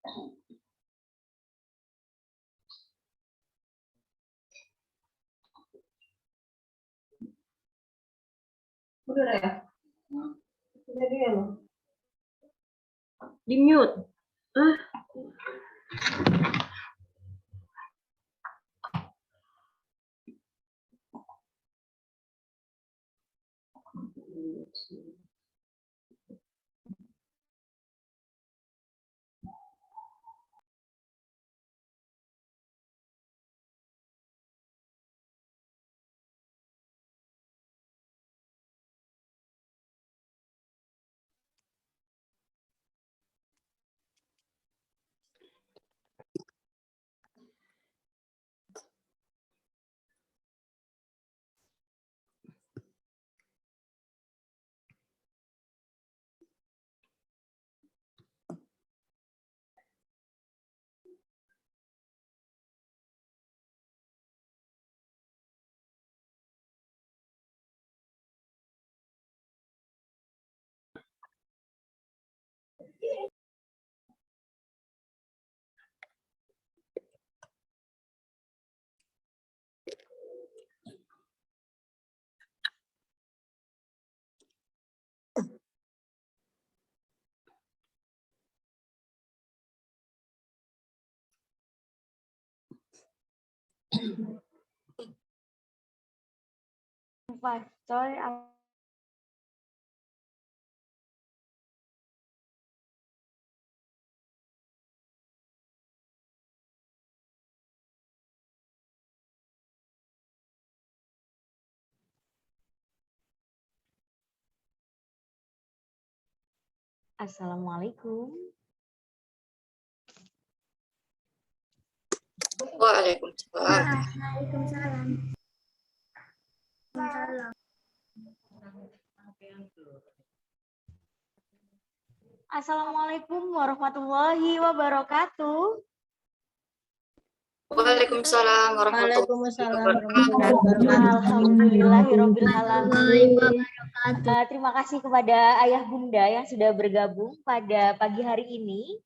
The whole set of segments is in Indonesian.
Udah ya? Udah dia loh. Di mute. Coy, Assalamualaikum. Waalaikumsalam. Assalamualaikum warahmatullahi wabarakatuh. Waalaikumsalam warahmatullahi wabarakatuh. Alhamdulillahirabbil alamin. Terima kasih kepada Ayah Bunda yang sudah bergabung pada pagi hari ini.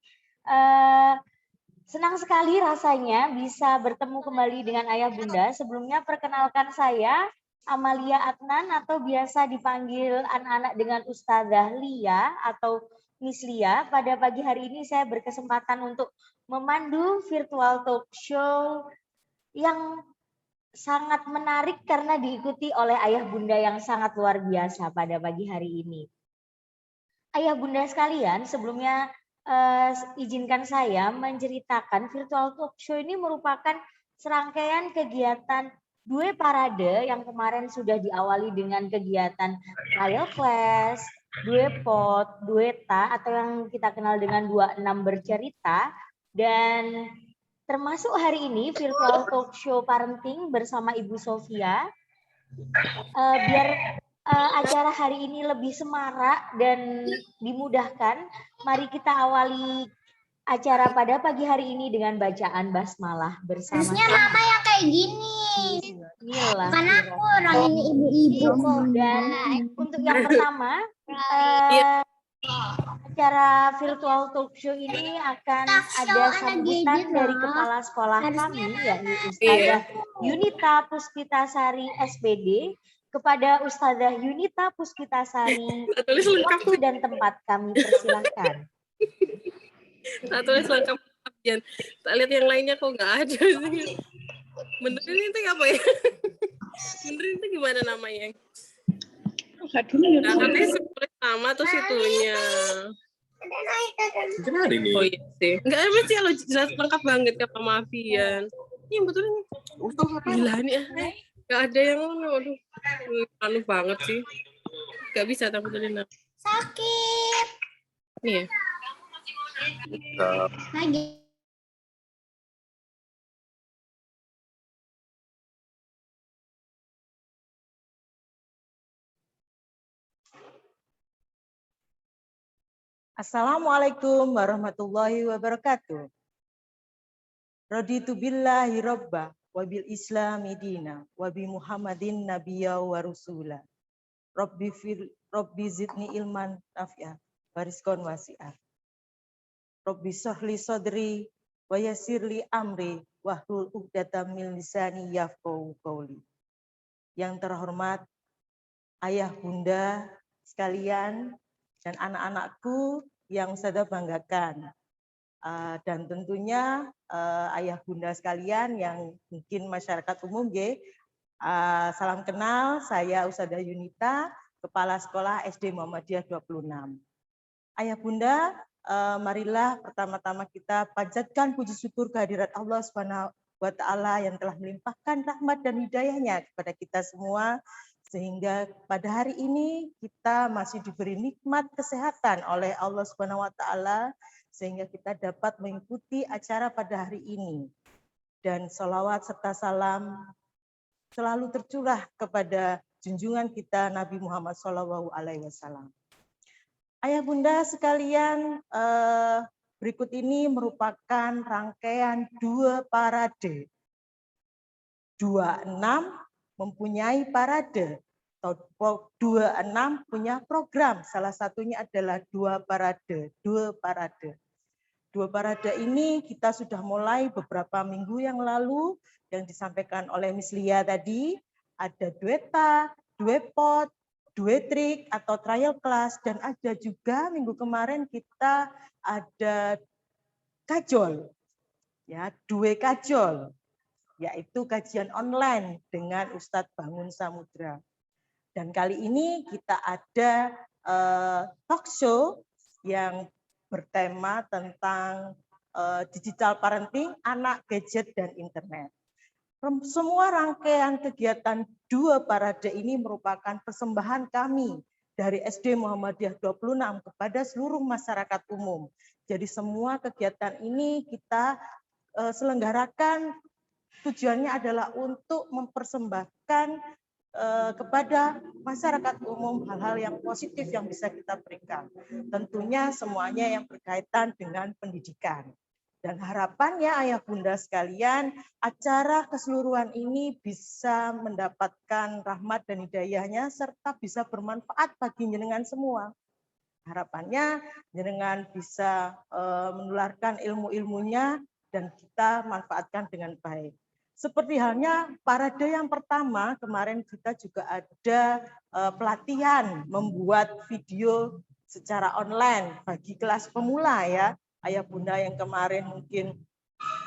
Senang sekali rasanya bisa bertemu kembali dengan Ayah Bunda. Sebelumnya perkenalkan saya Amalia Adnan atau biasa dipanggil anak-anak dengan Ustazah Lia atau Miss Lia. Pada pagi hari ini saya berkesempatan untuk memandu virtual talk show yang sangat menarik karena diikuti oleh Ayah Bunda yang sangat luar biasa pada pagi hari ini. Ayah Bunda sekalian, sebelumnya izinkan saya menceritakan virtual talk show ini merupakan serangkaian kegiatan Due Parade yang kemarin sudah diawali dengan kegiatan trial class, Due Pot, Dueta atau yang kita kenal dengan 26 bercerita, dan termasuk hari ini virtual talk show parenting bersama Ibu Sofia. Biar acara hari ini lebih semarak dan dimudahkan, mari kita awali acara pada pagi hari ini dengan bacaan basmalah bersama. Harusnya mama yang kayak gini. Bukan aku, orang ini ibu-ibu. Dan untuk yang pertama, acara virtual talk show ini akan ada sambutan dari kepala sekolah kami, yakni Ustazah Yunita Puspitasari SPD, kepada Ustazah Yunita Puspitasari. Waktu dan tempat kami persilahkan. Tulis lengkap Abdian. Tak lihat yang lainnya kok nggak ada sih. Benerin itu apa ya? Benerin itu gimana namanya? Nah, katanya tulis nama terus itunya. Kenapa ini? Oh iya sih. Enggak ada sih lo jelas lengkap banget kata Mafian. Ini betul ini. Gila nih. Enggak ada yang aduh. Anu banget sih. Enggak bisa tak betulin. Sakit. Nih ya. Lagi. Assalamualaikum warahmatullahi wabarakatuh. Raditu billahi robba wa bil islami dina wa bi Muhammadin nabiyya wa rusula. Rabbi zidni ilman nafi'ah barizqan wasi'ah. Rabbi shrahli sadri wa yassirli amri wahlul 'uqdatam min lisani yafqahu qawli. Yang terhormat ayah bunda sekalian dan anak-anakku yang saya banggakan. Dan tentunya ayah bunda sekalian yang mungkin masyarakat umum, salam kenal, saya Ustadzah Yunita, Kepala Sekolah SD Muhammadiyah 26. Ayah bunda, marilah pertama-tama kita panjatkan puji syukur kehadirat Allah Subhanahu wa Ta'ala yang telah melimpahkan rahmat dan hidayahnya kepada kita semua, sehingga pada hari ini kita masih diberi nikmat kesehatan oleh Allah Subhanahu wa Ta'ala, sehingga kita dapat mengikuti acara pada hari ini. Dan sholawat serta salam selalu tercurah kepada junjungan kita Nabi Muhammad SAW. Ayah bunda sekalian, berikut ini merupakan rangkaian 2 parade. 26 mempunyai parade, atau 26 punya program, salah satunya adalah 2 parade. 2 parade ini kita sudah mulai beberapa minggu yang lalu, yang disampaikan oleh Miss Lia tadi, ada dueta, duepot, duetrik atau trial class, dan ada juga minggu kemarin kita ada kajol, ya, due kajol, yaitu kajian online dengan Ustadz Bangun Samudra. Dan kali ini kita ada talk show yang bertema tentang digital parenting, anak, gadget, dan internet. Semua rangkaian kegiatan 2 parade ini merupakan persembahan kami dari SD Muhammadiyah 26 kepada seluruh masyarakat umum. Jadi semua kegiatan ini kita selenggarakan, tujuannya adalah untuk mempersembahkan kepada masyarakat umum hal-hal yang positif yang bisa kita berikan. Tentunya semuanya yang berkaitan dengan pendidikan. Dan harapannya ayah bunda sekalian, acara keseluruhan ini bisa mendapatkan rahmat dan hidayahnya serta bisa bermanfaat bagi jenengan semua. Harapannya jenengan bisa menularkan ilmu-ilmunya dan kita manfaatkan dengan baik. Seperti halnya parade yang pertama, kemarin kita juga ada pelatihan membuat video secara online bagi kelas pemula, ya. Ayah bunda yang kemarin mungkin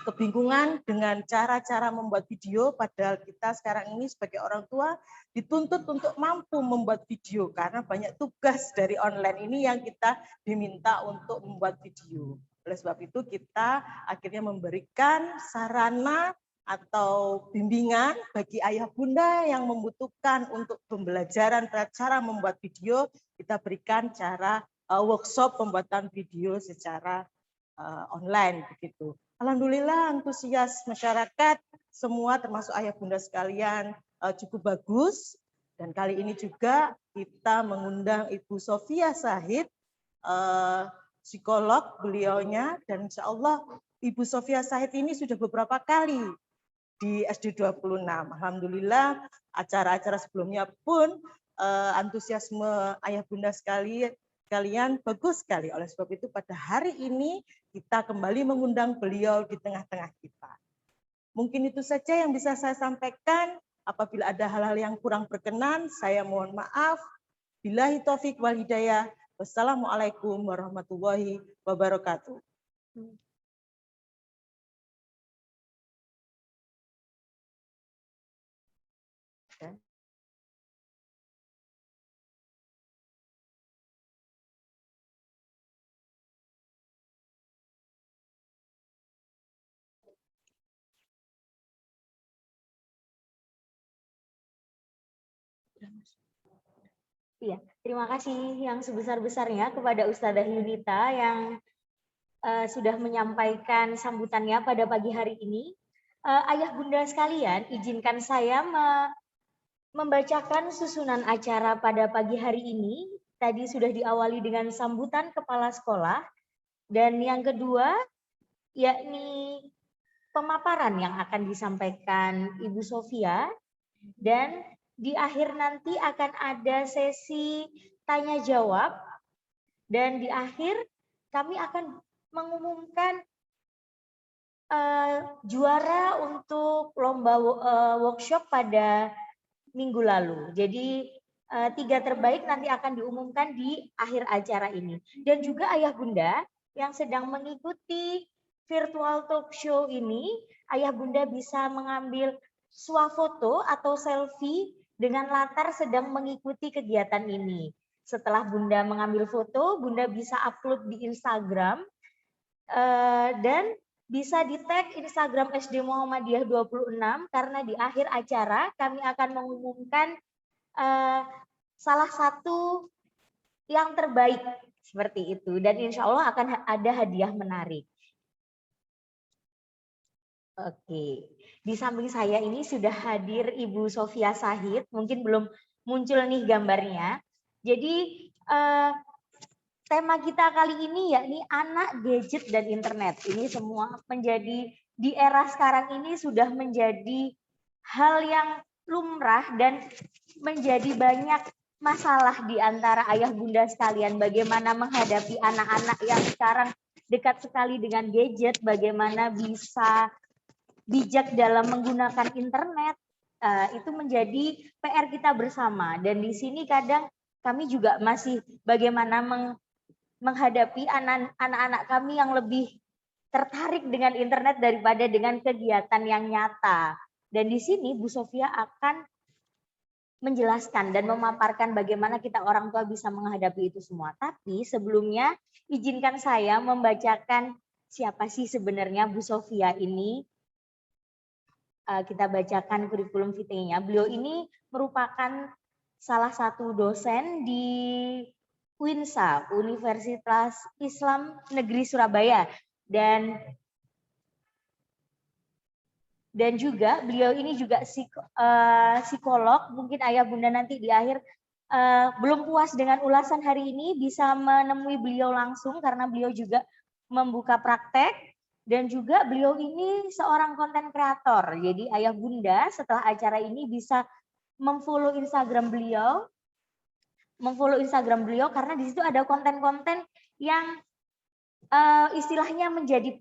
kebingungan dengan cara-cara membuat video, padahal kita sekarang ini sebagai orang tua dituntut untuk mampu membuat video karena banyak tugas dari online ini yang kita diminta untuk membuat video. Oleh sebab itu kita akhirnya memberikan sarana atau bimbingan bagi ayah bunda yang membutuhkan untuk pembelajaran cara membuat video, kita berikan cara workshop pembuatan video secara online begitu. Alhamdulillah antusias masyarakat semua termasuk ayah bunda sekalian cukup bagus, dan kali ini juga kita mengundang Ibu Sofia Sahid, psikolog beliaunya, dan insya Allah Ibu Sofia Sahid ini sudah beberapa kali di SD 26. Alhamdulillah acara-acara sebelumnya pun antusiasme ayah bunda sekalian bagus sekali. Oleh sebab itu pada hari ini kita kembali mengundang beliau di tengah-tengah kita. Mungkin itu saja yang bisa saya sampaikan. Apabila ada hal-hal yang kurang berkenan, saya mohon maaf. Billahi taufik wal hidayah. Wassalamualaikum warahmatullahi wabarakatuh. Iya, terima kasih yang sebesar-besarnya kepada Ustadzah Yunita yang sudah menyampaikan sambutannya pada pagi hari ini. Ayah bunda sekalian, izinkan saya membacakan susunan acara pada pagi hari ini. Tadi sudah diawali dengan sambutan kepala sekolah, dan yang kedua yakni pemaparan yang akan disampaikan Ibu Sofia, dan di akhir nanti akan ada sesi tanya jawab, dan di akhir kami akan mengumumkan juara untuk lomba workshop pada minggu lalu. Jadi 3 terbaik nanti akan diumumkan di akhir acara ini. Dan juga ayah bunda yang sedang mengikuti virtual talk show ini, ayah bunda bisa mengambil swafoto atau selfie dengan latar sedang mengikuti kegiatan ini. Setelah bunda mengambil foto, bunda bisa upload di Instagram dan bisa di tag Instagram SD Muhammadiyah 26 karena di akhir acara kami akan mengumumkan salah satu yang terbaik seperti itu dan insya Allah akan ada hadiah menarik. Oke, di samping saya ini sudah hadir Ibu Sofia Sahid, mungkin belum muncul nih gambarnya. Jadi tema kita kali ini yakni anak, gadget, dan internet. Ini semua menjadi di era sekarang ini sudah menjadi hal yang lumrah dan menjadi banyak masalah di antara ayah bunda sekalian. Bagaimana menghadapi anak-anak yang sekarang dekat sekali dengan gadget, bagaimana bisa bijak dalam menggunakan internet, itu menjadi PR kita bersama. Dan di sini kadang kami juga masih bagaimana menghadapi anak-anak kami yang lebih tertarik dengan internet daripada dengan kegiatan yang nyata. Dan di sini Bu Sofia akan menjelaskan dan memaparkan bagaimana kita orang tua bisa menghadapi itu semua. Tapi sebelumnya izinkan saya membacakan siapa sih sebenarnya Bu Sofia ini. Kita bacakan kurikulum vitae-nya. Beliau ini merupakan salah satu dosen di UINSA, Universitas Islam Negeri Surabaya, dan juga beliau ini juga psikolog. Mungkin ayah bunda nanti di akhir belum puas dengan ulasan hari ini bisa menemui beliau langsung karena beliau juga membuka praktek. Dan juga beliau ini seorang konten kreator. Jadi ayah bunda setelah acara ini bisa memfollow Instagram beliau, karena di situ ada konten-konten yang istilahnya menjadi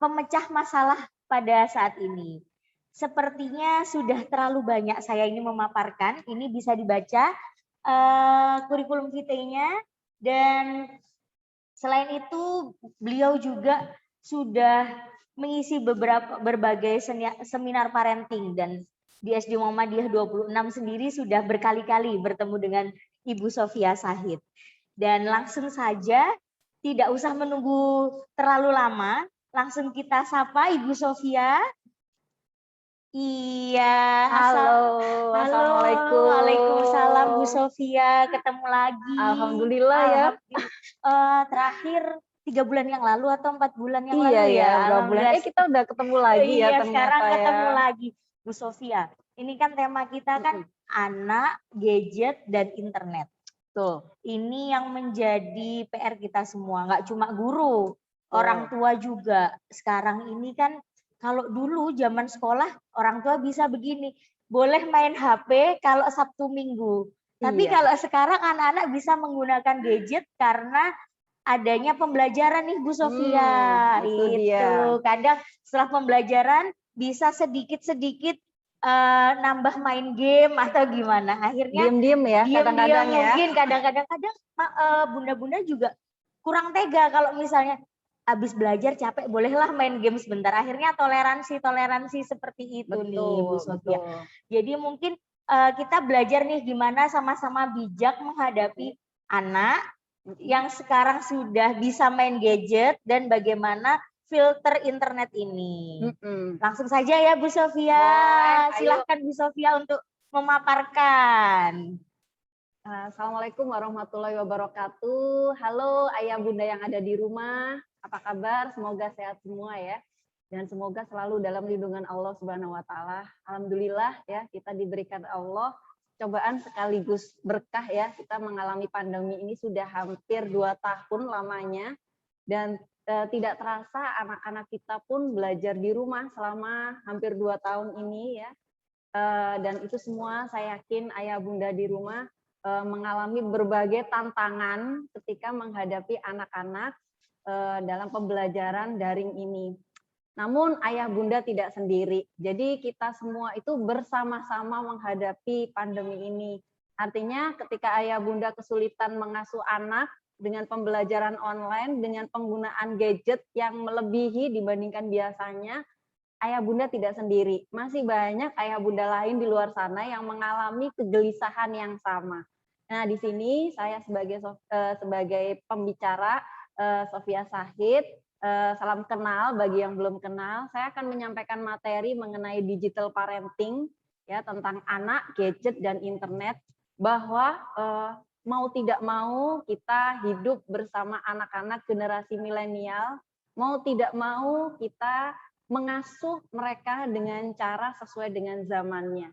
pemecah masalah pada saat ini. Sepertinya sudah terlalu banyak saya ini memaparkan. Ini bisa dibaca kurikulum vitae-nya, dan selain itu beliau juga sudah mengisi berbagai seminar parenting, dan di SD Muhammadiyah 26 sendiri sudah berkali-kali bertemu dengan Ibu Sofia Sahid. Dan langsung saja, tidak usah menunggu terlalu lama, langsung kita sapa Ibu Sofia. Iya, halo, assalamualaikum. Waalaikumsalam Bu Sofia, ketemu lagi. Alhamdulillah ya. Terakhir 3 bulan yang lalu atau 4 bulan yang lalu ya? Iya, berapa bulan? Kita udah ketemu lagi ya ternyata. Sekarang ketemu lagi Bu Sofia. Ini kan tema kita kan anak, gadget, dan internet. Tuh. Ini yang menjadi PR kita semua, nggak cuma guru, orang tua juga. Sekarang ini kan kalau dulu zaman sekolah orang tua bisa begini, boleh main HP kalau Sabtu Minggu. Tapi kalau sekarang anak-anak bisa menggunakan gadget karena adanya pembelajaran nih Bu Sofia. Itu dia. Kadang setelah pembelajaran bisa sedikit-sedikit nambah main game atau gimana. Akhirnya diem-diem ya kadang-kadang ya. Mungkin kadang-kadang bunda-bunda juga kurang tega kalau misalnya habis belajar capek, bolehlah main game sebentar. Akhirnya toleransi seperti itu nih Bu Sofia. Jadi mungkin kita belajar nih gimana sama-sama bijak menghadapi anak yang sekarang sudah bisa main gadget dan bagaimana filter internet ini. Langsung saja ya Bu Sofia. Silahkan Bu Sofia untuk memaparkan. Assalamualaikum warahmatullahi wabarakatuh. Halo ayah bunda yang ada di rumah. Apa kabar? Semoga sehat semua ya. Dan semoga selalu dalam lindungan Allah Subhanahu wa taala. Alhamdulillah ya, kita diberikan Allah cobaan sekaligus berkah ya. Kita mengalami pandemi ini sudah hampir 2 tahun lamanya, dan tidak terasa anak-anak kita pun belajar di rumah selama hampir 2 tahun ini ya. Dan itu semua saya yakin ayah bunda di rumah mengalami berbagai tantangan ketika menghadapi anak-anak dalam pembelajaran daring ini. Namun ayah bunda tidak sendiri. Jadi kita semua itu bersama-sama menghadapi pandemi ini. Artinya ketika ayah bunda kesulitan mengasuh anak dengan pembelajaran online, dengan penggunaan gadget yang melebihi dibandingkan biasanya, ayah bunda tidak sendiri. Masih banyak ayah bunda lain di luar sana yang mengalami kegelisahan yang sama. Nah, di sini saya sebagai pembicara, Sofia Sahid, salam kenal bagi yang belum kenal. Saya akan menyampaikan materi mengenai digital parenting, ya, tentang anak, gadget, dan internet, bahwa mau tidak mau kita hidup bersama anak-anak generasi milenial, mau tidak mau kita mengasuh mereka dengan cara sesuai dengan zamannya.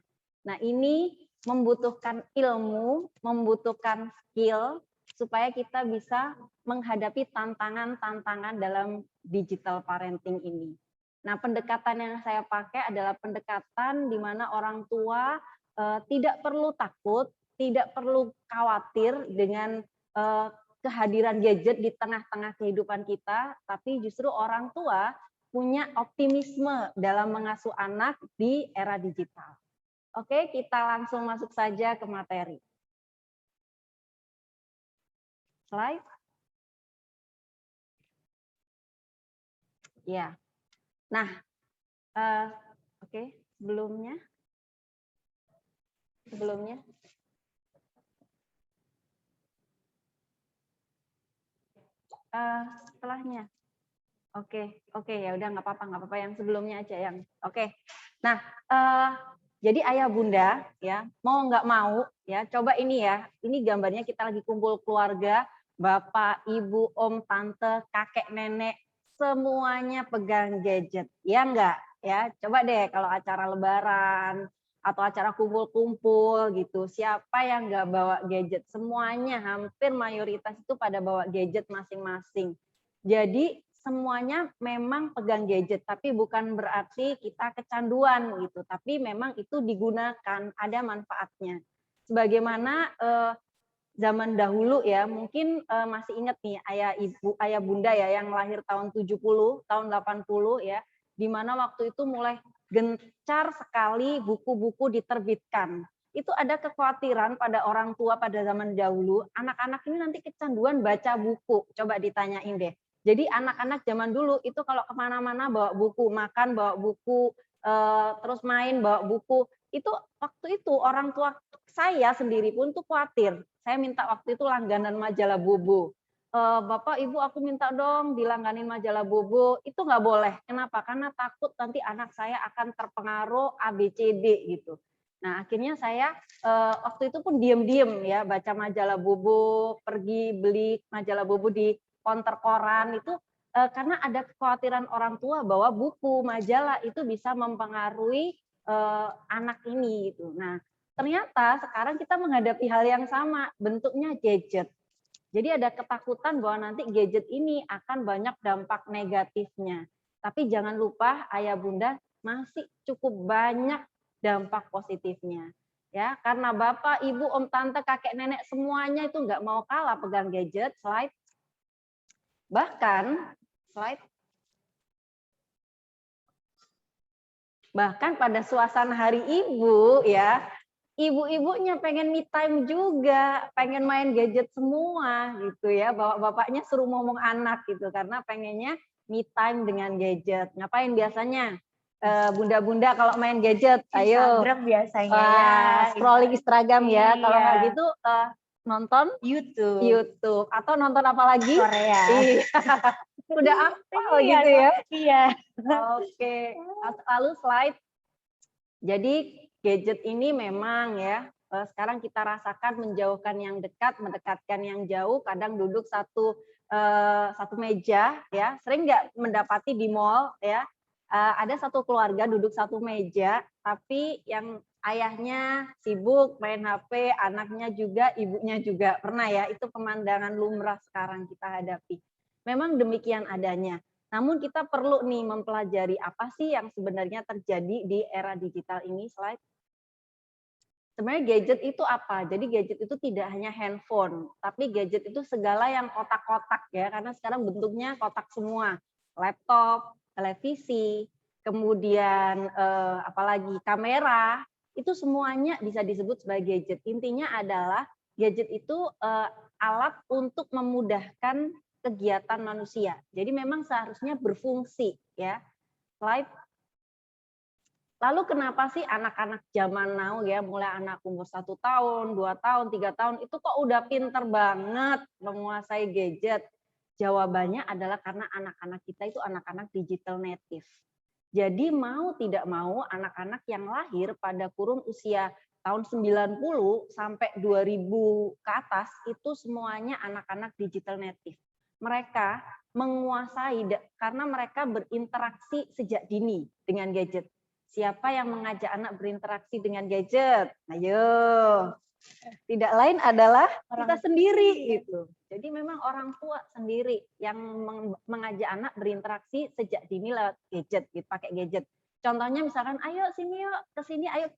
Nah, ini membutuhkan ilmu, membutuhkan skill, supaya kita bisa menghadapi tantangan-tantangan dalam digital parenting ini. Nah, pendekatan yang saya pakai adalah pendekatan di mana orang tua tidak perlu takut, tidak perlu khawatir dengan kehadiran gadget di tengah-tengah kehidupan kita, tapi justru orang tua punya optimisme dalam mengasuh anak di era digital. Oke, kita langsung masuk saja ke materi. Slide. Ya. Nah, oke, sebelumnya. Setelahnya. Oke, ya udah nggak apa-apa yang sebelumnya aja yang. Oke. Nah, jadi ayah bunda ya, mau nggak mau ya, coba ini ya. Ini gambarnya kita lagi kumpul keluarga, bapak, ibu, om, tante, kakek, nenek, semuanya pegang gadget. Ya enggak? Ya, coba deh kalau acara lebaran atau acara kumpul-kumpul gitu, siapa yang nggak bawa gadget? Semuanya, hampir mayoritas itu pada bawa gadget masing-masing. Jadi semuanya memang pegang gadget, tapi bukan berarti kita kecanduan gitu, tapi memang itu digunakan, ada manfaatnya. Sebagaimana zaman dahulu ya, mungkin masih ingat nih ayah bunda ya yang lahir tahun 70, tahun 80 ya, di mana waktu itu mulai gencar sekali buku-buku diterbitkan. Itu ada kekhawatiran pada orang tua pada zaman dahulu, anak-anak ini nanti kecanduan baca buku. Coba ditanyain deh. Jadi anak-anak zaman dulu itu kalau kemana-mana bawa buku, makan bawa buku, terus main bawa buku. Itu waktu itu orang tua saya sendiri pun tuh khawatir. Saya minta waktu itu langganan majalah Bobo. Bapak, Ibu, aku minta dong dilangganin majalah Bobo. Itu nggak boleh. Kenapa? Karena takut nanti anak saya akan terpengaruh ABCD gitu. Nah, akhirnya saya waktu itu pun diem-diem ya baca majalah Bobo, pergi beli majalah Bobo di konter koran itu karena ada kekhawatiran orang tua bahwa buku, majalah itu bisa mempengaruhi anak ini gitu. Nah, ternyata sekarang kita menghadapi hal yang sama, bentuknya gadget. Jadi ada ketakutan bahwa nanti gadget ini akan banyak dampak negatifnya. Tapi jangan lupa ayah bunda masih cukup banyak dampak positifnya. Ya, karena bapak, ibu, om, tante, kakek, nenek semuanya itu nggak mau kalah pegang gadget. Slide. Bahkan pada suasana hari ibu ya, ibu-ibunya pengen me time juga, pengen main gadget semua gitu ya. Bapaknya suruh ngomong anak gitu karena pengennya me time dengan gadget. Ngapain biasanya? Bunda-bunda kalau main gadget, ayo. Instagram biasanya ya. Scrolling Instagram ya. Kalau nggak gitu nonton YouTube atau nonton apa lagi? Korea. Iya. Udah apa gitu ya? Iya. Oke. Lalu slide. Jadi gadget ini memang ya sekarang kita rasakan menjauhkan yang dekat, mendekatkan yang jauh. Kadang duduk satu meja ya. Sering nggak mendapati di mall ya. Ada satu keluarga duduk satu meja, tapi yang ayahnya sibuk main HP, anaknya juga, ibunya juga. Pernah ya, itu pemandangan lumrah sekarang kita hadapi. Memang demikian adanya. Namun kita perlu nih mempelajari apa sih yang sebenarnya terjadi di era digital ini. Slide. sebenarnya gadget itu apa? Jadi gadget itu tidak hanya handphone, tapi gadget itu segala yang kotak-kotak ya, karena sekarang bentuknya kotak semua. Laptop, televisi, kemudian apalagi kamera, itu semuanya bisa disebut sebagai gadget. Intinya adalah gadget itu alat untuk memudahkan kegiatan manusia. Jadi memang seharusnya berfungsi ya. Slide. Lalu kenapa sih anak-anak zaman now ya, mulai anak umur 1 tahun, 2 tahun, 3 tahun itu kok udah pinter banget menguasai gadget? Jawabannya adalah karena anak-anak kita itu anak-anak digital native. Jadi mau tidak mau anak-anak yang lahir pada kurun usia tahun 90 sampai 2000 ke atas itu semuanya anak-anak digital native. Mereka menguasai karena mereka berinteraksi sejak dini dengan gadget. Siapa yang mengajak anak berinteraksi dengan gadget? Ayo. Tidak lain adalah kita sendiri gitu. Jadi memang orang tua sendiri yang mengajak anak berinteraksi sejak dini lewat gadget, gitu, pakai gadget. Contohnya misalkan, ayo sini yuk, ke sini, ayo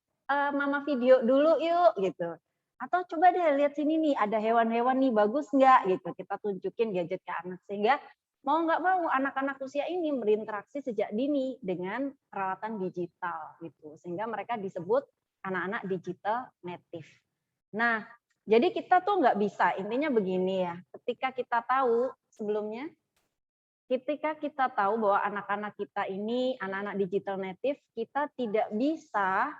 mama video dulu yuk gitu. Atau coba deh lihat sini nih, ada hewan-hewan nih, bagus nggak gitu. Kita tunjukin gadget ke anak sehingga mau nggak mau anak-anak usia ini berinteraksi sejak dini dengan peralatan digital gitu. Sehingga mereka disebut anak-anak digital native. Nah, jadi kita tuh nggak bisa, intinya begini ya, ketika kita tahu sebelumnya, ketika kita tahu bahwa anak-anak kita ini anak-anak digital native, kita tidak bisa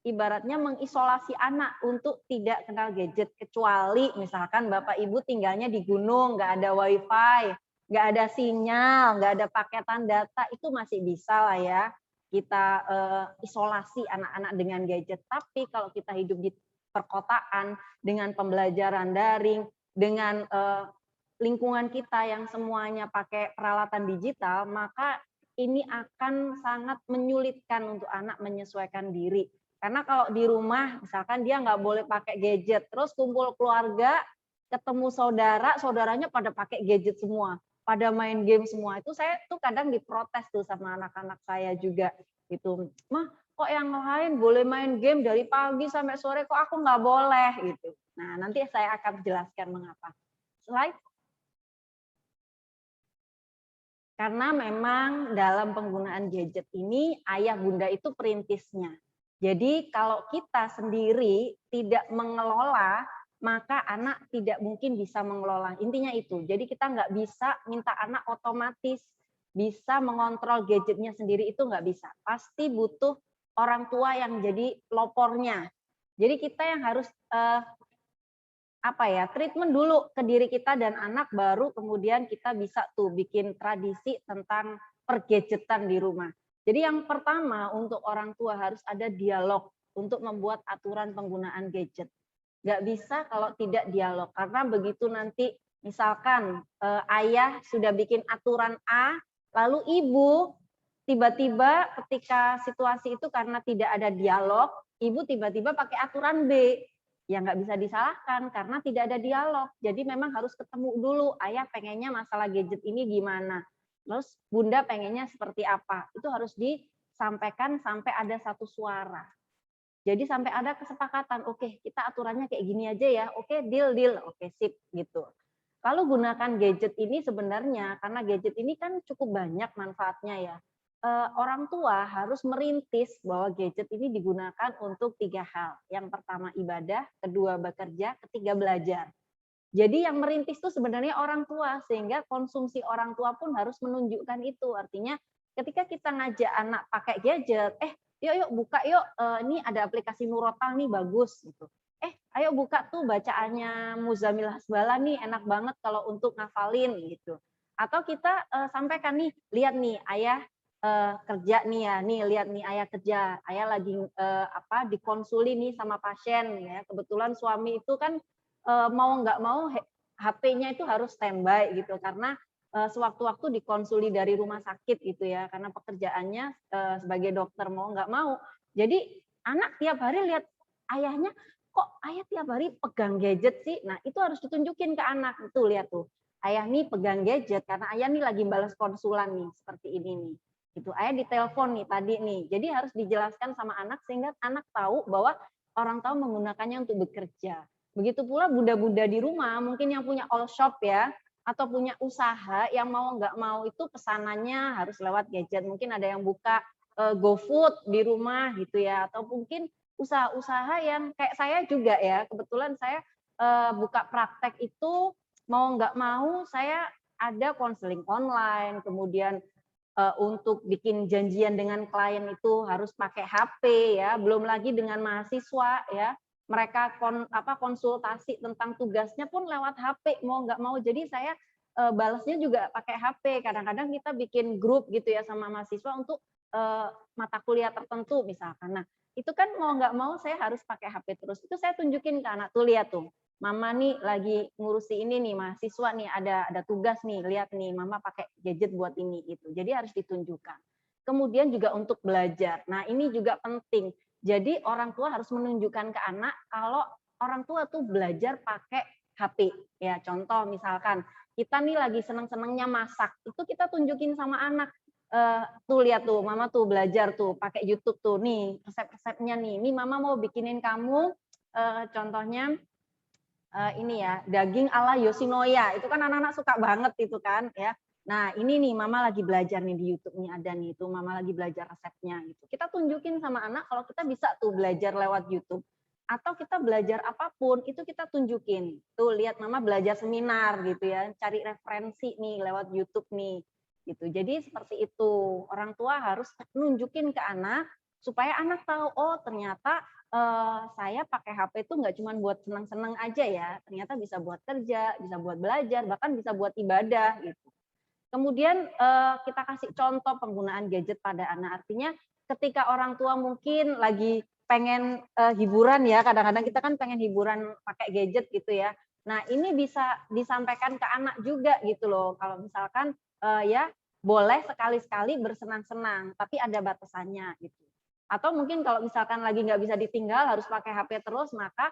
ibaratnya mengisolasi anak untuk tidak kenal gadget, kecuali misalkan Bapak Ibu tinggalnya di gunung, nggak ada wifi, nggak ada sinyal, nggak ada paketan data, itu masih bisa lah ya kita isolasi anak-anak dengan gadget. Tapi kalau kita hidup di perkotaan dengan pembelajaran daring, dengan lingkungan kita yang semuanya pakai peralatan digital, maka ini akan sangat menyulitkan untuk anak menyesuaikan diri. Karena kalau di rumah, misalkan dia nggak boleh pakai gadget, terus kumpul keluarga, ketemu saudara, saudaranya pada pakai gadget semua, pada main game semua. Itu saya tuh kadang diprotes tuh sama anak-anak saya juga. Gitu. Mah, kok yang lain boleh main game dari pagi sampai sore, kok aku nggak boleh? Gitu. Nah, nanti saya akan jelaskan mengapa. Slide. Karena memang dalam penggunaan gadget ini, ayah bunda itu perintisnya. Jadi kalau kita sendiri tidak mengelola, maka anak tidak mungkin bisa mengelola. Intinya itu. Jadi kita nggak bisa minta anak otomatis bisa mengontrol gadgetnya sendiri, itu nggak bisa. Pasti butuh orang tua yang jadi lopornya. Jadi kita yang harus treatment dulu ke diri kita dan anak, baru kemudian kita bisa tuh bikin tradisi tentang pergadgetan di rumah. Jadi yang pertama untuk orang tua harus ada dialog untuk membuat aturan penggunaan gadget. Nggak bisa kalau tidak dialog, karena begitu nanti misalkan ayah sudah bikin aturan A, lalu ibu tiba-tiba ketika situasi itu karena tidak ada dialog, ibu tiba-tiba pakai aturan B. Ya nggak bisa disalahkan karena tidak ada dialog. Jadi memang harus ketemu dulu, ayah pengennya masalah gadget ini gimana. Terus bunda pengennya seperti apa. Itu harus disampaikan sampai ada satu suara. Jadi sampai ada kesepakatan, oke kita aturannya kayak gini aja ya, oke deal, oke sip gitu. Lalu gunakan gadget ini sebenarnya, karena gadget ini kan cukup banyak manfaatnya ya. Orang tua harus merintis bahwa gadget ini digunakan untuk 3 hal. Yang pertama ibadah, kedua bekerja, ketiga belajar. Jadi yang merintis itu sebenarnya orang tua, sehingga konsumsi orang tua pun harus menunjukkan itu. Artinya ketika kita ngajak anak pakai gadget, yuk buka yuk, ini ada aplikasi Nurotal nih bagus gitu. Ayo buka tuh bacaannya Muzamil Hasbala nih, enak banget kalau untuk ngafalin gitu. Atau kita sampaikan nih, lihat nih ayah kerja nih ya, nih lihat nih ayah kerja, ayah lagi dikonsuli nih sama pasien ya. Kebetulan suami itu kan mau nggak mau HP-nya itu harus standby gitu, karena sewaktu-waktu dikonsuli dari rumah sakit gitu ya, karena pekerjaannya sebagai dokter mau nggak mau. Jadi anak tiap hari lihat ayahnya, kok ayah tiap hari pegang gadget sih? Nah itu harus ditunjukin ke anak, itu lihat tuh, ayah nih pegang gadget karena ayah nih lagi balas konsulan nih, seperti ini nih. Gitu. Ayah ditelepon nih tadi nih. Jadi harus dijelaskan sama anak sehingga anak tahu bahwa orang tua menggunakannya untuk bekerja. Begitu pula bunda-bunda di rumah, mungkin yang punya all shop ya, atau punya usaha yang mau nggak mau itu pesanannya harus lewat gadget. Mungkin ada yang buka GoFood di rumah gitu ya, atau mungkin usaha-usaha yang kayak saya juga ya, kebetulan saya buka praktek itu mau nggak mau saya ada konseling online, kemudian untuk bikin janjian dengan klien itu harus pakai HP ya, belum lagi dengan mahasiswa ya, mereka konsultasi tentang tugasnya pun lewat HP mau nggak mau. Jadi saya balasnya juga pakai HP. Kadang-kadang kita bikin grup gitu ya sama mahasiswa untuk mata kuliah tertentu misalkan. Nah itu kan mau nggak mau saya harus pakai HP terus. Itu saya tunjukin ke anak tuh, lihat tuh. Mama nih lagi ngurusi ini nih, mahasiswa nih ada tugas nih, lihat nih mama pakai gadget buat ini gitu. Jadi harus ditunjukkan. Kemudian juga untuk belajar. Nah, ini juga penting. Jadi orang tua harus menunjukkan ke anak kalau orang tua tuh belajar pakai HP. Ya, contoh misalkan kita nih lagi seneng-senengnya masak, itu kita tunjukin sama anak. Tuh lihat tuh, mama tuh belajar tuh pakai YouTube tuh nih resep-resepnya nih. Ini mama mau bikinin kamu contohnya ini ya, daging ala Yoshinoya. Itu kan anak-anak suka banget itu kan ya. Nah, ini nih mama lagi belajar nih di YouTube nih ada nih itu mama lagi belajar resepnya gitu. Kita tunjukin sama anak kalau kita bisa tuh belajar lewat YouTube atau kita belajar apapun itu kita tunjukin. Tuh lihat mama belajar seminar gitu ya, cari referensi nih lewat YouTube nih gitu. Jadi seperti itu. Orang tua harus nunjukin ke anak supaya anak tahu oh ternyata saya pakai HP itu nggak cuma buat senang-senang aja ya, ternyata bisa buat kerja, bisa buat belajar, bahkan bisa buat ibadah gitu. Kemudian kita kasih contoh penggunaan gadget pada anak. Artinya ketika orang tua mungkin lagi pengen hiburan ya, kadang-kadang kita kan pengen hiburan pakai gadget gitu ya. Nah ini bisa disampaikan ke anak juga gitu loh. Kalau misalkan ya boleh sekali-sekali bersenang-senang, tapi ada batasannya gitu. Atau mungkin kalau misalkan lagi nggak bisa ditinggal harus pakai HP terus, maka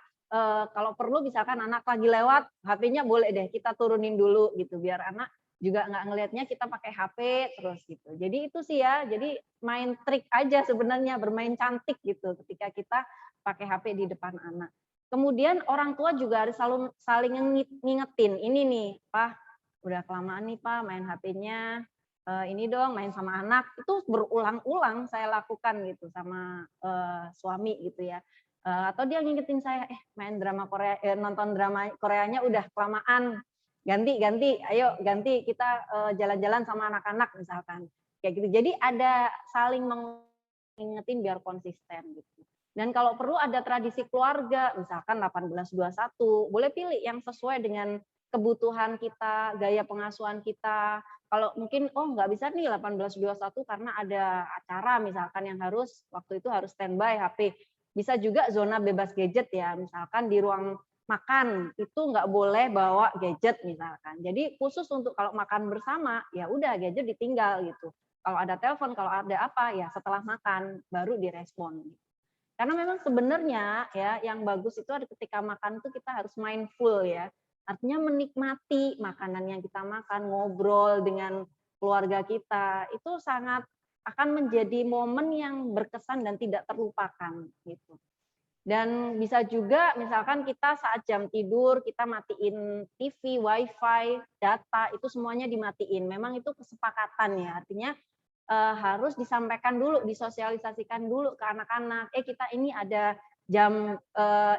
kalau perlu misalkan anak lagi lewat, HP-nya boleh deh kita turunin dulu gitu, biar anak juga nggak ngelihatnya kita pakai HP terus gitu. Jadi itu sih ya, jadi main trik aja sebenarnya, bermain cantik gitu ketika kita pakai HP di depan anak. Kemudian orang tua juga harus selalu saling ngingetin, ini nih, Pak, udah kelamaan nih Pak main HP-nya, ini dong main sama anak. Itu berulang-ulang saya lakukan gitu sama suami gitu ya. Atau dia ngingetin saya, main drama Korea, nonton drama Koreanya udah kelamaan, ganti, ayo ganti kita jalan-jalan sama anak-anak misalkan. Kayak gitu. Jadi ada saling mengingetin biar konsisten gitu. Dan kalau perlu ada tradisi keluarga, misalkan 1821, boleh pilih yang sesuai dengan kebutuhan kita, gaya pengasuhan kita. Kalau mungkin nggak bisa nih 1821 karena ada acara misalkan yang harus waktu itu harus standby HP. Bisa juga zona bebas gadget ya, misalkan di ruang makan itu nggak boleh bawa gadget misalkan. Jadi khusus untuk kalau makan bersama ya udah gadget ditinggal gitu. Kalau ada telepon, kalau ada apa ya setelah makan baru direspon. Karena memang sebenarnya ya yang bagus itu ada ketika makan itu kita harus mindful ya. Artinya menikmati makanan yang kita makan, ngobrol dengan keluarga kita, itu sangat akan menjadi momen yang berkesan dan tidak terlupakan gitu. Dan bisa juga misalkan kita saat jam tidur kita matiin TV, WiFi, data itu semuanya dimatiin. Memang itu kesepakatan ya. Artinya harus disampaikan dulu, disosialisasikan dulu ke anak-anak. Kita ini ada jam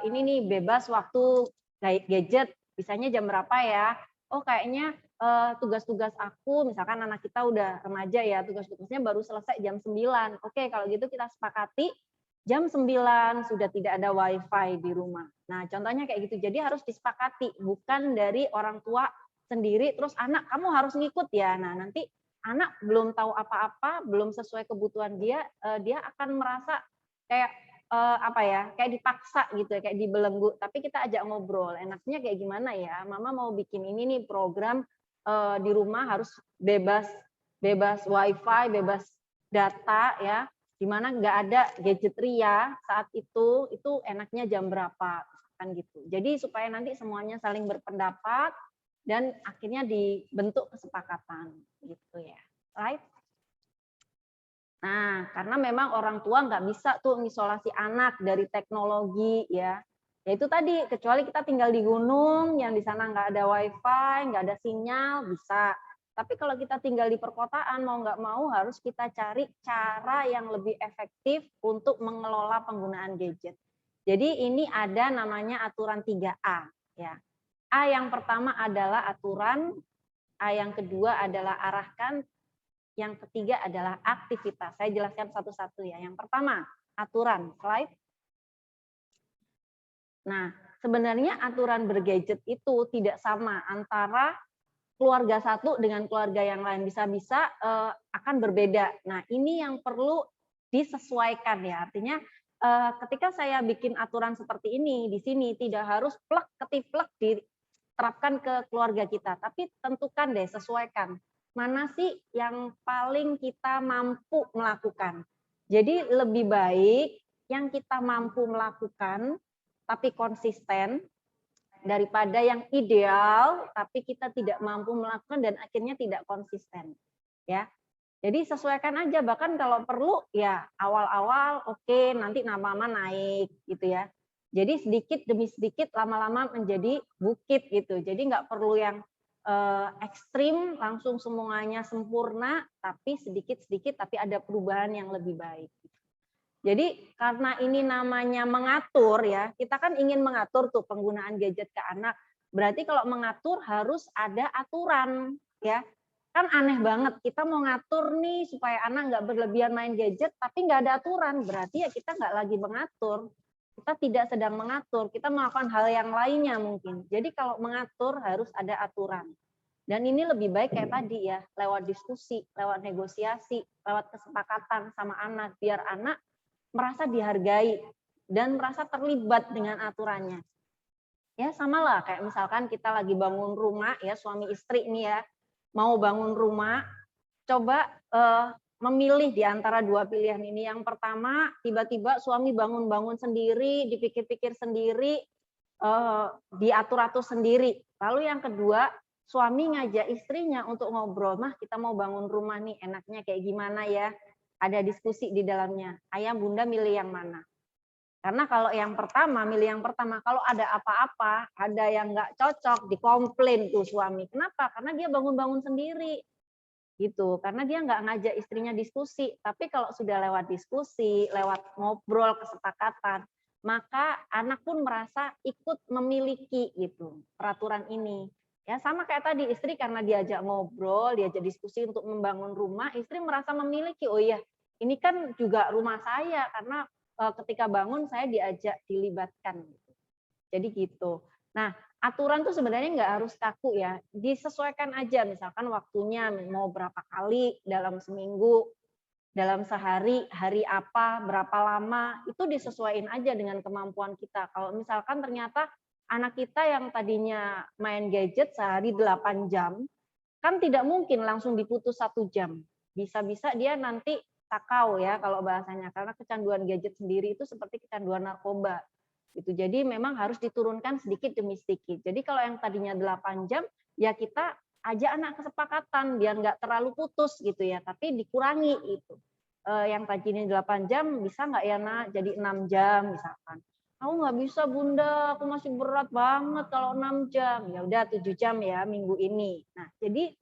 ini nih bebas waktu gadget. Bisanya jam berapa ya? Kayaknya tugas-tugas aku, misalkan anak kita udah remaja ya, tugas-tugasnya baru selesai jam 9. Oke, kalau gitu kita sepakati jam 9 sudah tidak ada WiFi di rumah. Nah, contohnya kayak gitu. Jadi harus disepakati, bukan dari orang tua sendiri, terus anak kamu harus ngikut ya. Nah, nanti anak belum tahu apa-apa, belum sesuai kebutuhan dia, dia akan merasa kayak kayak dipaksa gitu ya, kayak dibelenggu. Tapi kita ajak ngobrol, enaknya kayak gimana ya? Mama mau bikin ini nih program di rumah harus bebas WiFi, bebas data ya, di mana nggak ada gadget ria saat itu enaknya jam berapa kan gitu. Jadi supaya nanti semuanya saling berpendapat dan akhirnya dibentuk kesepakatan gitu ya. Right? Nah, karena memang orang tua nggak bisa tuh mengisolasi anak dari teknologi ya. Ya itu tadi, kecuali kita tinggal di gunung yang di sana nggak ada wifi, nggak ada sinyal, bisa. Tapi kalau kita tinggal di perkotaan, mau nggak mau harus kita cari cara yang lebih efektif untuk mengelola penggunaan gadget. Jadi ini ada namanya aturan 3A. Ya. A yang pertama adalah aturan, A yang kedua adalah arahkan, yang ketiga adalah aktivitas. Saya jelaskan satu-satu ya. Yang pertama, aturan. Slide. Nah, sebenarnya aturan bergadget itu tidak sama antara keluarga satu dengan keluarga yang lain. Bisa-bisa akan berbeda. Nah, ini yang perlu disesuaikan ya. Artinya ketika saya bikin aturan seperti ini di sini tidak harus plek ketiplek diterapkan ke keluarga kita, tapi tentukan deh, sesuaikan. Mana sih yang paling kita mampu melakukan. Jadi lebih baik yang kita mampu melakukan tapi konsisten daripada yang ideal tapi kita tidak mampu melakukan dan akhirnya tidak konsisten. Ya. Jadi sesuaikan aja, bahkan kalau perlu ya awal-awal oke, nanti lama-lama naik gitu ya. Jadi sedikit demi sedikit lama-lama menjadi bukit gitu. Jadi nggak perlu yang ekstrim langsung semuanya sempurna, tapi sedikit-sedikit tapi ada perubahan yang lebih baik. Jadi karena ini namanya mengatur ya, kita kan ingin mengatur tuh penggunaan gadget ke anak. Berarti kalau mengatur harus ada aturan ya. Kan aneh banget kita mau ngatur nih supaya anak nggak berlebihan main gadget tapi nggak ada aturan. Berarti ya kita nggak lagi mengatur. Kita tidak sedang mengatur, kita melakukan hal yang lainnya mungkin. Jadi kalau mengatur harus ada aturan. Dan ini lebih baik kayak tadi ya, lewat diskusi, lewat negosiasi, lewat kesepakatan sama anak, biar anak merasa dihargai dan merasa terlibat dengan aturannya. Ya sama lah kayak misalkan kita lagi bangun rumah ya, suami istri ini ya, mau bangun rumah, coba memilih di antara dua pilihan ini. Yang pertama, tiba-tiba suami bangun-bangun sendiri, dipikir-pikir sendiri, diatur-atur sendiri. Lalu yang kedua, suami ngajak istrinya untuk ngobrol, mah kita mau bangun rumah nih, enaknya kayak gimana ya? Ada diskusi di dalamnya. Ayah bunda milih yang mana? Karena kalau yang pertama, milih yang pertama, kalau ada apa-apa, ada yang nggak cocok, dikomplain tuh suami. Kenapa? Karena dia bangun-bangun sendiri. Gitu. Karena dia nggak ngajak istrinya diskusi. Tapi kalau sudah lewat diskusi, lewat ngobrol, kesepakatan, maka anak pun merasa ikut memiliki gitu peraturan ini. Ya sama kayak tadi, istri karena diajak ngobrol, diajak diskusi untuk membangun rumah, istri merasa memiliki. Oh iya, ini kan juga rumah saya karena ketika bangun saya diajak dilibatkan. Jadi gitu. Nah, aturan tuh sebenarnya nggak harus kaku ya, disesuaikan aja. Misalkan waktunya mau berapa kali dalam seminggu, dalam sehari, hari apa, berapa lama, itu disesuaikan aja dengan kemampuan kita. Kalau misalkan ternyata anak kita yang tadinya main gadget sehari 8 jam, kan tidak mungkin langsung diputus 1 jam. Bisa-bisa dia nanti sakau ya kalau bahasanya, karena kecanduan gadget sendiri itu seperti kecanduan narkoba. Gitu. Jadi memang harus diturunkan sedikit demi sedikit. Jadi kalau yang tadinya 8 jam, ya kita ajak anak kesepakatan biar nggak terlalu putus gitu ya, tapi dikurangi itu. Yang tadinya 8 jam bisa nggak ya nak jadi 6 jam misalkan. Aku nggak bisa bunda, aku masih berat banget kalau 6 jam. Ya udah 7 jam ya minggu ini. Nah jadi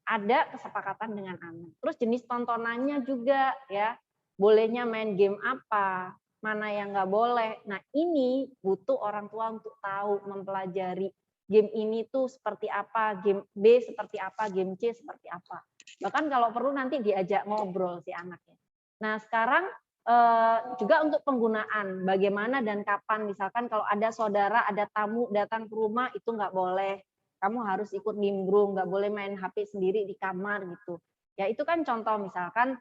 ada kesepakatan dengan anak. Terus jenis tontonannya juga ya, bolehnya main game apa, mana yang nggak boleh. Nah ini butuh orang tua untuk tahu, mempelajari game ini tuh seperti apa, game B seperti apa, game C seperti apa. Bahkan kalau perlu nanti diajak ngobrol si anaknya. Nah sekarang juga untuk penggunaan, bagaimana dan kapan. Misalkan kalau ada saudara, ada tamu datang ke rumah, itu nggak boleh. Kamu harus ikut nimbrung, nggak boleh main HP sendiri di kamar gitu. Ya itu kan contoh misalkan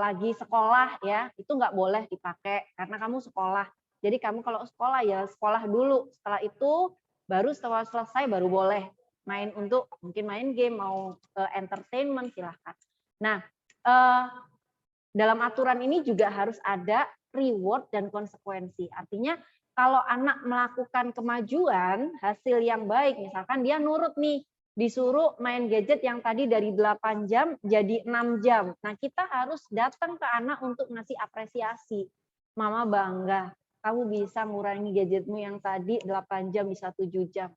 lagi sekolah ya, itu nggak boleh dipakai karena kamu sekolah. Jadi kamu kalau sekolah ya sekolah dulu. Setelah itu baru setelah selesai baru boleh main untuk mungkin main game, mau entertainment silahkan. Nah dalam aturan ini juga harus ada reward dan konsekuensi. Artinya kalau anak melakukan kemajuan, hasil yang baik, misalkan dia nurut nih, disuruh main gadget yang tadi dari 8 jam jadi 6 jam. Nah, kita harus datang ke anak untuk ngasih apresiasi. Mama bangga, kamu bisa ngurangi gadgetmu yang tadi 8 jam bisa 7 jam.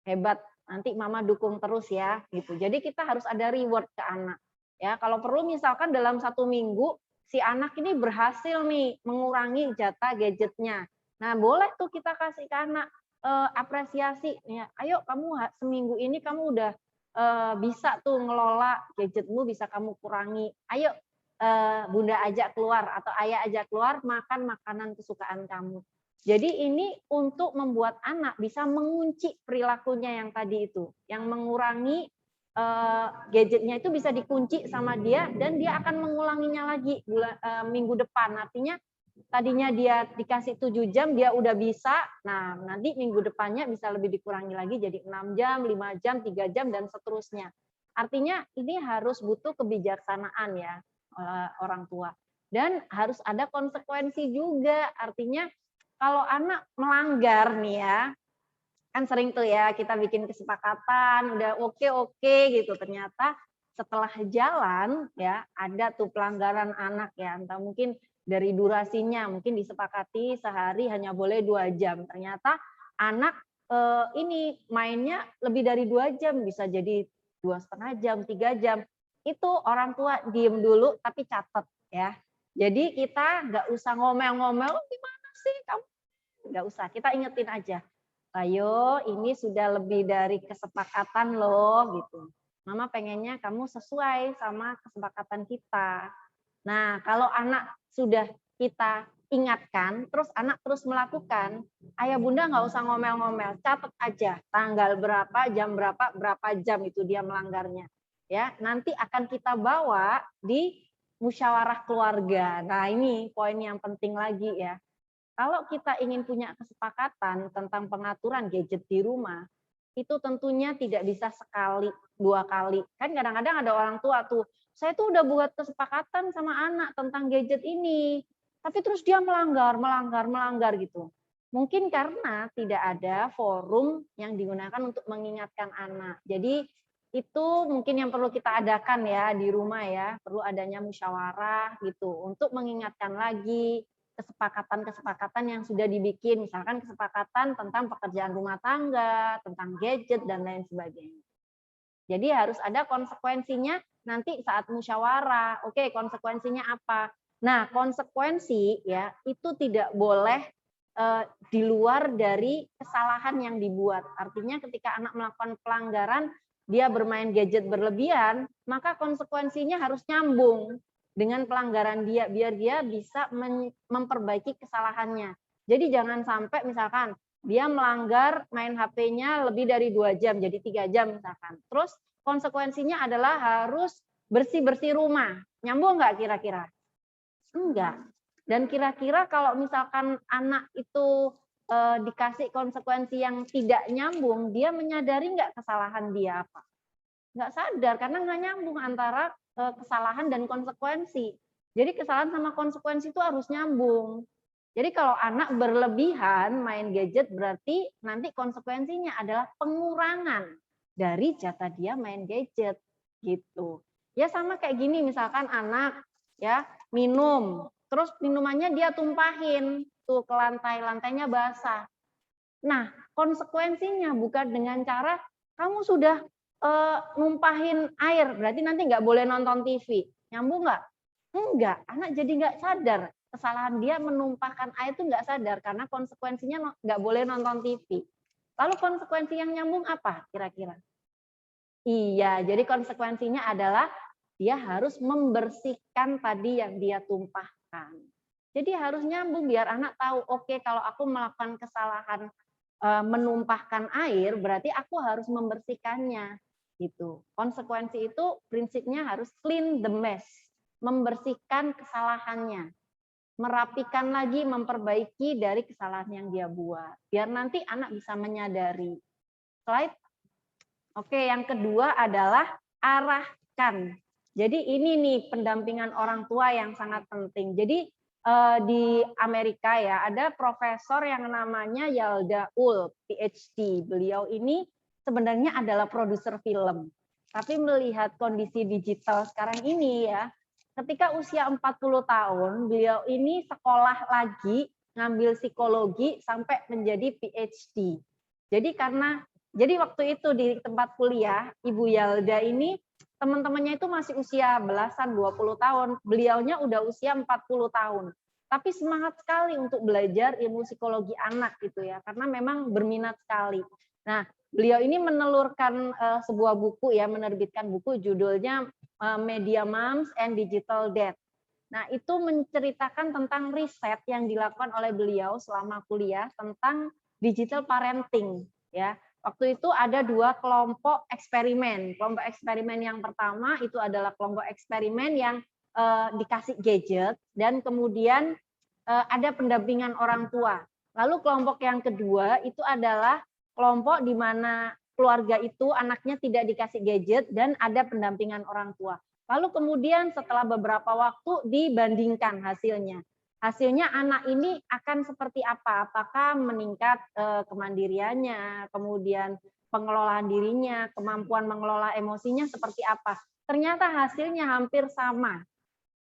Hebat, nanti mama dukung terus ya. Gitu. Jadi kita harus ada reward ke anak. Ya, kalau perlu misalkan dalam 1 minggu, si anak ini berhasil nih mengurangi jatah gadgetnya. Nah, boleh tuh kita kasih ke anak apresiasi ya, ayo kamu seminggu ini kamu udah bisa tuh ngelola gadgetmu, bisa kamu kurangi, ayo bunda ajak keluar atau ayah ajak keluar makan makanan kesukaan kamu. Jadi ini untuk membuat anak bisa mengunci perilakunya yang tadi itu, yang mengurangi gadgetnya itu bisa dikunci sama dia dan dia akan mengulanginya lagi minggu depan. Artinya tadinya dia dikasih 7 jam, dia udah bisa, nah nanti minggu depannya bisa lebih dikurangi lagi jadi 6 jam, 5 jam, 3 jam, dan seterusnya. Artinya ini harus butuh kebijaksanaan ya orang tua. Dan harus ada konsekuensi juga, artinya kalau anak melanggar nih ya, kan sering tuh ya kita bikin kesepakatan, udah oke gitu, ternyata setelah jalan ya ada tuh pelanggaran anak ya, entah mungkin dari durasinya, mungkin disepakati sehari hanya boleh 2 jam. Ternyata anak ini mainnya lebih dari 2 jam, bisa jadi 2,5 jam, 3 jam. Itu orang tua diem dulu, tapi catat ya. Jadi kita nggak usah ngomel-ngomel, gimana sih kamu? Nggak usah, kita ingetin aja. Ayo, ini sudah lebih dari kesepakatan loh, gitu. Mama pengennya kamu sesuai sama kesepakatan kita. Nah, kalau anak sudah kita ingatkan, terus anak terus melakukan, ayah bunda nggak usah ngomel-ngomel, catat aja tanggal berapa, jam berapa, berapa jam itu dia melanggarnya. Ya, nanti akan kita bawa di musyawarah keluarga. Nah, ini poin yang penting lagi ya. Kalau kita ingin punya kesepakatan tentang pengaturan gadget di rumah, itu tentunya tidak bisa sekali, 2 kali. Kan kadang-kadang ada orang tua tuh, saya tuh udah buat kesepakatan sama anak tentang gadget ini, tapi terus dia melanggar gitu. Mungkin karena tidak ada forum yang digunakan untuk mengingatkan anak. Jadi itu mungkin yang perlu kita adakan ya di rumah ya, perlu adanya musyawarah gitu untuk mengingatkan lagi kesepakatan-kesepakatan yang sudah dibikin, misalkan kesepakatan tentang pekerjaan rumah tangga, tentang gadget dan lain sebagainya. Jadi harus ada konsekuensinya nanti saat musyawarah. Oke, konsekuensinya apa? Nah, konsekuensi ya itu tidak boleh di luar dari kesalahan yang dibuat. Artinya ketika anak melakukan pelanggaran, dia bermain gadget berlebihan, maka konsekuensinya harus nyambung dengan pelanggaran dia, biar dia bisa memperbaiki kesalahannya. Jadi jangan sampai misalkan dia melanggar main HP-nya lebih dari 2 jam, jadi 3 jam misalkan. Terus konsekuensinya adalah harus bersih-bersih rumah. Nyambung nggak kira-kira? Enggak. Dan kira-kira kalau misalkan anak itu dikasih konsekuensi yang tidak nyambung, dia menyadari nggak kesalahan dia apa? Nggak sadar, karena nggak nyambung antara kesalahan dan konsekuensi. Jadi kesalahan sama konsekuensi itu harus nyambung. Jadi kalau anak berlebihan main gadget berarti nanti konsekuensinya adalah pengurangan dari jatah dia main gadget gitu. Ya sama kayak gini, misalkan anak ya minum, terus minumannya dia tumpahin tuh ke lantai, lantainya basah. Nah, konsekuensinya bukan dengan cara kamu sudah numpahin air, berarti nanti nggak boleh nonton TV. Nyambung nggak? Enggak, anak jadi nggak sadar. Kesalahan dia menumpahkan air itu nggak sadar, karena konsekuensinya nggak boleh nonton TV. Lalu konsekuensi yang nyambung apa kira-kira? Iya, jadi konsekuensinya adalah dia harus membersihkan tadi yang dia tumpahkan. Jadi harus nyambung biar anak tahu, oke, kalau aku melakukan kesalahan menumpahkan air, berarti aku harus membersihkannya. Gitu. Konsekuensi itu prinsipnya harus clean the mess, membersihkan kesalahannya, merapikan lagi, memperbaiki dari kesalahan yang dia buat, biar nanti anak bisa menyadari. Slide. Oke, yang kedua adalah arahkan. Jadi ini nih pendampingan orang tua yang sangat penting. Jadi di Amerika ya ada profesor yang namanya Yalda Ulf, PhD. Beliau ini sebenarnya adalah produser film. Tapi melihat kondisi digital sekarang ini ya, ketika usia 40 tahun, beliau ini sekolah lagi, ngambil psikologi sampai menjadi PhD. Jadi waktu itu di tempat kuliah, Ibu Yalda ini teman-temannya itu masih usia belasan 20 tahun, beliaunya udah usia 40 tahun. Tapi semangat sekali untuk belajar ilmu psikologi anak gitu ya, karena memang berminat sekali. Nah, beliau ini menelurkan sebuah buku ya, menerbitkan buku judulnya Media Moms and Digital Dad. Nah, itu menceritakan tentang riset yang dilakukan oleh beliau selama kuliah tentang digital parenting ya. Waktu itu ada 2 kelompok eksperimen. Kelompok eksperimen yang pertama itu adalah kelompok eksperimen yang dikasih gadget dan kemudian ada pendampingan orang tua. Lalu kelompok yang kedua itu adalah kelompok di mana keluarga itu anaknya tidak dikasih gadget dan ada pendampingan orang tua. Lalu kemudian setelah beberapa waktu dibandingkan hasilnya. Hasilnya anak ini akan seperti apa? Apakah meningkat kemandiriannya, kemudian pengelolaan dirinya, kemampuan mengelola emosinya seperti apa? Ternyata hasilnya hampir sama.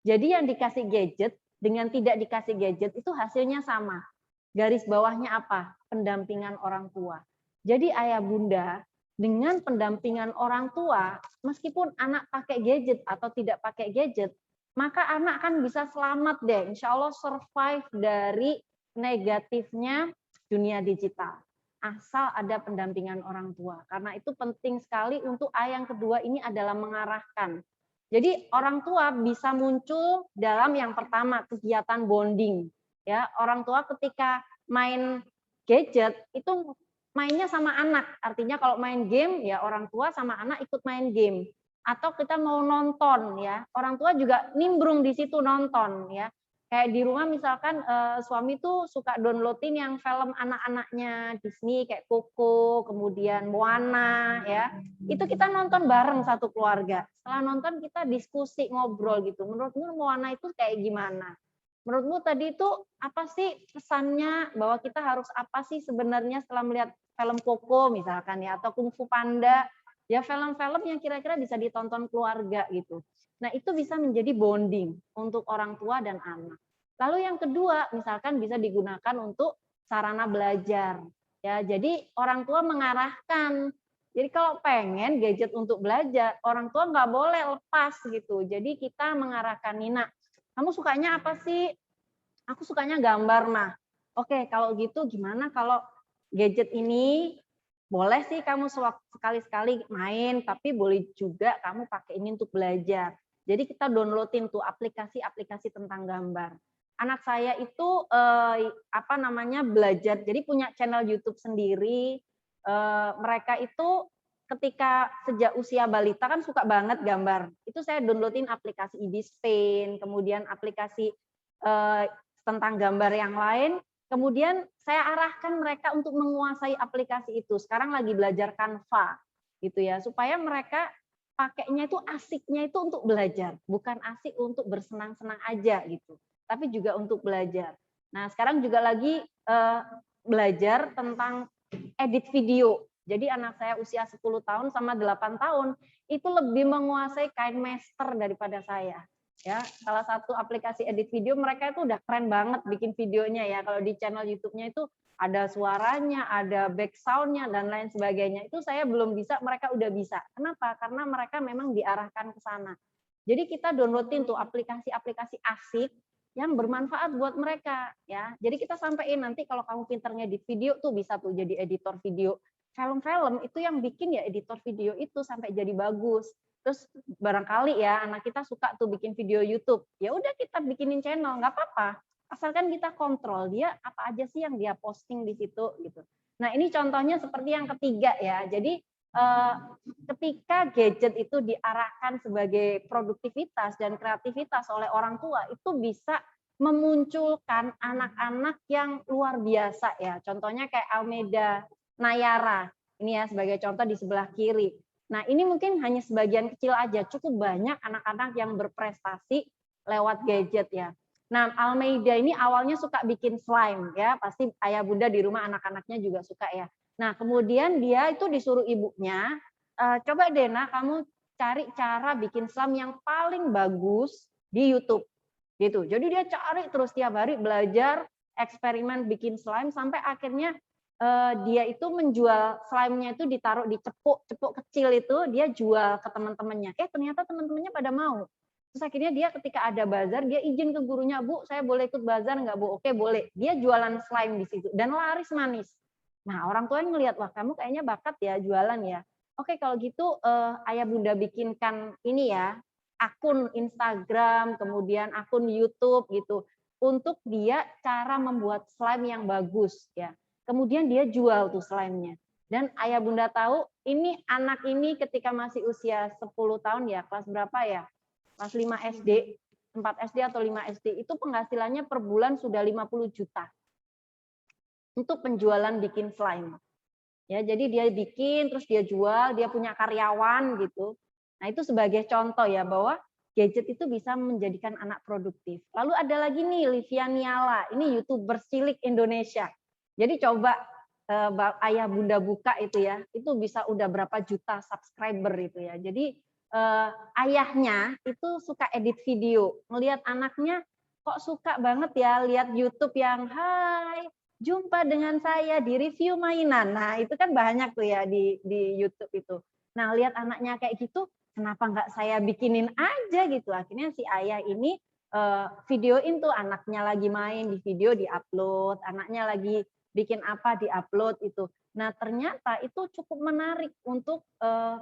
Jadi yang dikasih gadget dengan tidak dikasih gadget itu hasilnya sama. Garis bawahnya apa? Pendampingan orang tua. Jadi ayah bunda dengan pendampingan orang tua, meskipun anak pakai gadget atau tidak pakai gadget, maka anak kan bisa selamat deh, insya Allah survive dari negatifnya dunia digital. Asal ada pendampingan orang tua. Karena itu penting sekali untuk yang kedua ini adalah mengarahkan. Jadi orang tua bisa muncul dalam yang pertama kegiatan bonding. Ya, orang tua ketika main gadget itu mainnya sama anak. Artinya kalau main game ya orang tua sama anak ikut main game. Atau kita mau nonton ya, orang tua juga nimbrung di situ nonton ya. Kayak di rumah misalkan suami tuh suka downloadin yang film anak-anaknya Disney kayak Coco, kemudian Moana ya. Itu kita nonton bareng satu keluarga. Setelah nonton kita diskusi ngobrol gitu. Menurutmu Moana itu kayak gimana? Menurutmu tadi itu apa sih pesannya bahwa kita harus apa sih sebenarnya setelah melihat film Coco misalkan ya atau Kung Fu Panda? Ya film-film yang kira-kira bisa ditonton keluarga gitu. Nah, itu bisa menjadi bonding untuk orang tua dan anak. Lalu yang kedua, misalkan bisa digunakan untuk sarana belajar. Ya, jadi orang tua mengarahkan. Jadi kalau pengen gadget untuk belajar, orang tua nggak boleh lepas gitu. Jadi kita mengarahkan, Nina, kamu sukanya apa sih? Aku sukanya gambar, mah. Oke, kalau gitu gimana kalau gadget ini boleh sih kamu sekali-sekali main, tapi boleh juga kamu pakai ini untuk belajar. Jadi kita downloadin tuh aplikasi-aplikasi tentang gambar. Anak saya itu belajar, jadi punya channel YouTube sendiri. Mereka itu ketika sejak usia balita kan suka banget gambar. Itu saya downloadin aplikasi Ibispaint, kemudian aplikasi tentang gambar yang lain. Kemudian saya arahkan mereka untuk menguasai aplikasi itu. Sekarang lagi belajar Canva, gitu ya, supaya mereka pakainya itu asiknya itu untuk belajar, bukan asik untuk bersenang-senang aja gitu, tapi juga untuk belajar. Nah, sekarang juga lagi belajar tentang edit video. Jadi anak saya usia 10 tahun sama 8 tahun itu lebih menguasai KineMaster daripada saya. Ya, salah satu aplikasi edit video mereka itu udah keren banget bikin videonya ya. Kalau di channel YouTube-nya itu ada suaranya, ada back sound-nya dan lain sebagainya. Itu saya belum bisa, mereka udah bisa. Kenapa? Karena mereka memang diarahkan ke sana. Jadi kita downloadin tuh aplikasi-aplikasi asik yang bermanfaat buat mereka ya. Jadi kita sampein nanti kalau kamu pinter ngedit video tuh bisa tuh jadi editor video. Film-film itu yang bikin ya editor video itu sampai jadi bagus. Terus barangkali ya anak kita suka tuh bikin video YouTube, ya udah kita bikinin channel, nggak apa-apa, asalkan kita kontrol dia apa aja sih yang dia posting di situ gitu. Nah ini contohnya seperti yang ketiga ya, jadi ketika gadget itu diarahkan sebagai produktivitas dan kreativitas oleh orang tua itu bisa memunculkan anak-anak yang luar biasa ya. Contohnya kayak Almeida Nayara ini ya sebagai contoh di sebelah kiri. Nah, ini mungkin hanya sebagian kecil aja, cukup banyak anak-anak yang berprestasi lewat gadget ya. Nah, Almeida ini awalnya suka bikin slime ya, pasti ayah bunda di rumah anak-anaknya juga suka ya. Nah, kemudian dia itu disuruh ibunya, coba deh nak kamu cari cara bikin slime yang paling bagus di YouTube. Gitu. Jadi dia cari terus tiap hari belajar, eksperimen bikin slime sampai akhirnya dia itu menjual slime-nya itu ditaruh di cepuk kecil itu, dia jual ke teman-temannya. Ternyata teman-temannya pada mau. Terus akhirnya dia ketika ada bazar, dia izin ke gurunya, Bu, saya boleh ikut bazar nggak, Bu? Oke, boleh. Dia jualan slime di situ dan laris manis. Nah, orang tuanya ngelihat, wah kamu kayaknya bakat ya jualan ya. Oke, kalau gitu ayah bunda bikinkan ini ya, akun Instagram, kemudian akun YouTube gitu, untuk dia cara membuat slime yang bagus ya. Kemudian dia jual tuh slime-nya. Dan ayah bunda tahu, ini anak ini ketika masih usia 10 tahun ya, kelas berapa ya? Kelas 5 SD, 4 SD atau 5 SD, itu penghasilannya per bulan sudah 50 juta. Untuk penjualan bikin slime. Ya, jadi dia bikin, terus dia jual, dia punya karyawan gitu. Nah, itu sebagai contoh ya, bahwa gadget itu bisa menjadikan anak produktif. Lalu ada lagi nih, Livia Niala, ini YouTuber cilik Indonesia. Jadi coba ayah bunda buka itu ya, itu bisa udah berapa juta subscriber itu ya. Jadi ayahnya itu suka edit video, melihat anaknya kok suka banget ya lihat YouTube yang hai, jumpa dengan saya di review mainan. Nah, itu kan banyak tuh ya di YouTube itu. Nah, lihat anaknya kayak gitu, kenapa nggak saya bikinin aja gitu. Akhirnya si ayah ini videoin tuh anaknya lagi main di video, di-upload, anaknya lagi bikin apa di-upload itu. Nah, ternyata itu cukup menarik untuk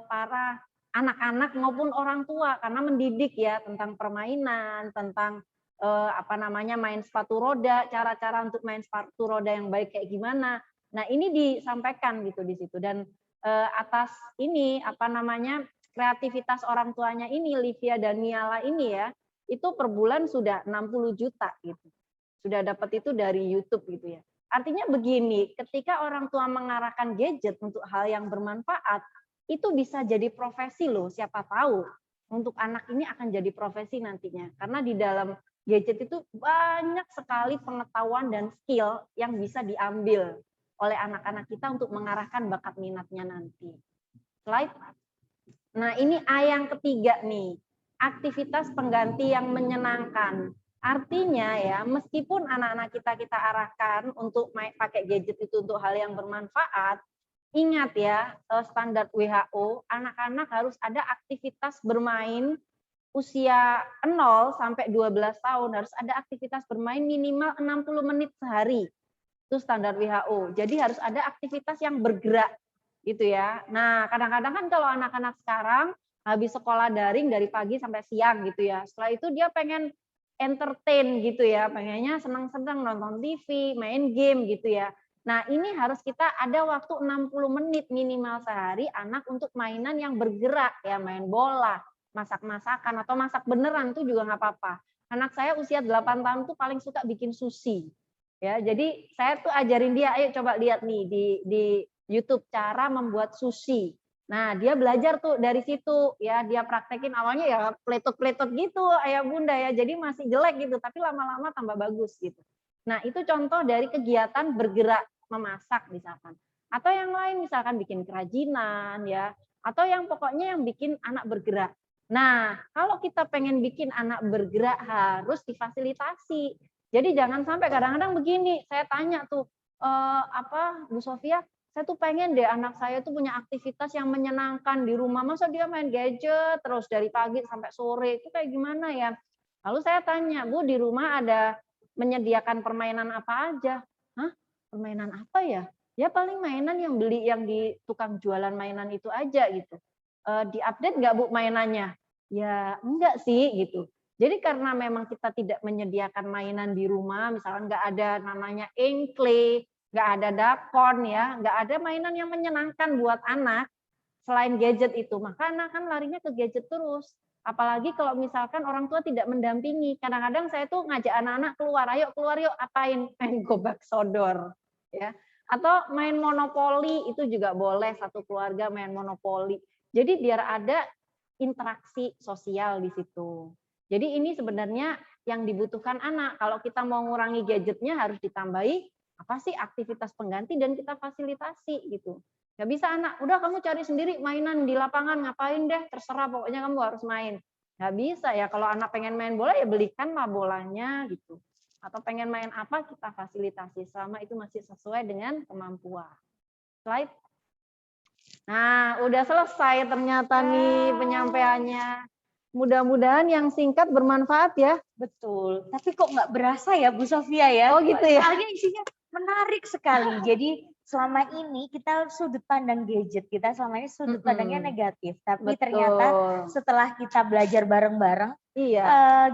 para anak-anak maupun orang tua karena mendidik ya tentang permainan, tentang main sepatu roda, cara-cara untuk main sepatu roda yang baik kayak gimana. Nah, ini disampaikan gitu di situ dan atas ini kreativitas orang tuanya ini Livia dan Niala ini ya, itu per bulan sudah 60 juta gitu. Sudah dapat itu dari YouTube gitu ya. Artinya begini, ketika orang tua mengarahkan gadget untuk hal yang bermanfaat, itu bisa jadi profesi loh, siapa tahu. Untuk anak ini akan jadi profesi nantinya. Karena di dalam gadget itu banyak sekali pengetahuan dan skill yang bisa diambil oleh anak-anak kita untuk mengarahkan bakat minatnya nanti. Slide. Nah, ini A yang ketiga nih, aktivitas pengganti yang menyenangkan. Artinya ya, meskipun anak-anak kita arahkan untuk pakai gadget itu untuk hal yang bermanfaat, ingat ya, standar WHO, anak-anak harus ada aktivitas bermain usia 0 sampai 12 tahun, harus ada aktivitas bermain minimal 60 menit sehari. Itu standar WHO. Jadi harus ada aktivitas yang bergerak gitu ya. Nah, kadang-kadang kan kalau anak-anak sekarang habis sekolah daring dari pagi sampai siang gitu ya. Setelah itu dia pengen entertain gitu ya, pengennya senang-senang nonton TV, main game gitu ya. Nah, ini harus kita ada waktu 60 menit minimal sehari anak untuk mainan yang bergerak ya, main bola, masak-masakan atau masak beneran tuh juga nggak apa-apa. Anak saya usia 8 tahun tuh paling suka bikin sushi. Ya, jadi saya tuh ajarin dia, ayo coba lihat nih di YouTube cara membuat sushi. Nah, dia belajar tuh dari situ ya, dia praktekin awalnya ya peletot-peletot gitu ayah bunda ya, jadi masih jelek gitu, tapi lama-lama tambah bagus gitu. Nah, itu contoh dari kegiatan bergerak memasak misalkan. Atau yang lain misalkan bikin kerajinan ya, atau yang pokoknya yang bikin anak bergerak. Nah, kalau kita pengen bikin anak bergerak harus difasilitasi. Jadi jangan sampai kadang-kadang begini, saya tanya tuh, Bu Sofia, saya tuh pengen deh anak saya tuh punya aktivitas yang menyenangkan di rumah. Masa dia main gadget terus dari pagi sampai sore, itu kayak gimana ya? Lalu saya tanya, Bu di rumah ada menyediakan permainan apa aja? Hah? Permainan apa ya? Ya paling mainan yang beli yang di tukang jualan mainan itu aja gitu. Diupdate nggak Bu mainannya? Ya enggak sih gitu. Jadi karena memang kita tidak menyediakan mainan di rumah, misalkan nggak ada namanya engkle, nggak ada dakon ya, nggak ada mainan yang menyenangkan buat anak selain gadget itu, maka anak kan larinya ke gadget terus. Apalagi kalau misalkan orang tua tidak mendampingi. Kadang-kadang saya tuh ngajak anak-anak keluar, ayo keluar yuk, apain? Main gobak sodor, ya. Atau main monopoli itu juga boleh, satu keluarga main monopoli. Jadi biar ada interaksi sosial di situ. Jadi ini sebenarnya yang dibutuhkan anak. Kalau kita mau ngurangi gadgetnya harus ditambahi apa sih aktivitas pengganti dan kita fasilitasi gitu. Nggak bisa anak, udah kamu cari sendiri mainan di lapangan, ngapain deh, terserah pokoknya kamu harus main. Nggak bisa ya, kalau anak pengen main bola ya belikanlah bolanya gitu. Atau pengen main apa, kita fasilitasi selama itu masih sesuai dengan kemampuan. Slide. Nah, udah selesai ternyata nih penyampaiannya. Mudah-mudahan yang singkat bermanfaat ya. Betul. Tapi kok nggak berasa ya Bu Sofia ya? Oh gitu ya. Soalnya isinya menarik sekali. Jadi selama ini kita sudut pandang gadget, kita selama ini sudut pandangnya negatif. Tapi ternyata setelah kita belajar bareng-bareng,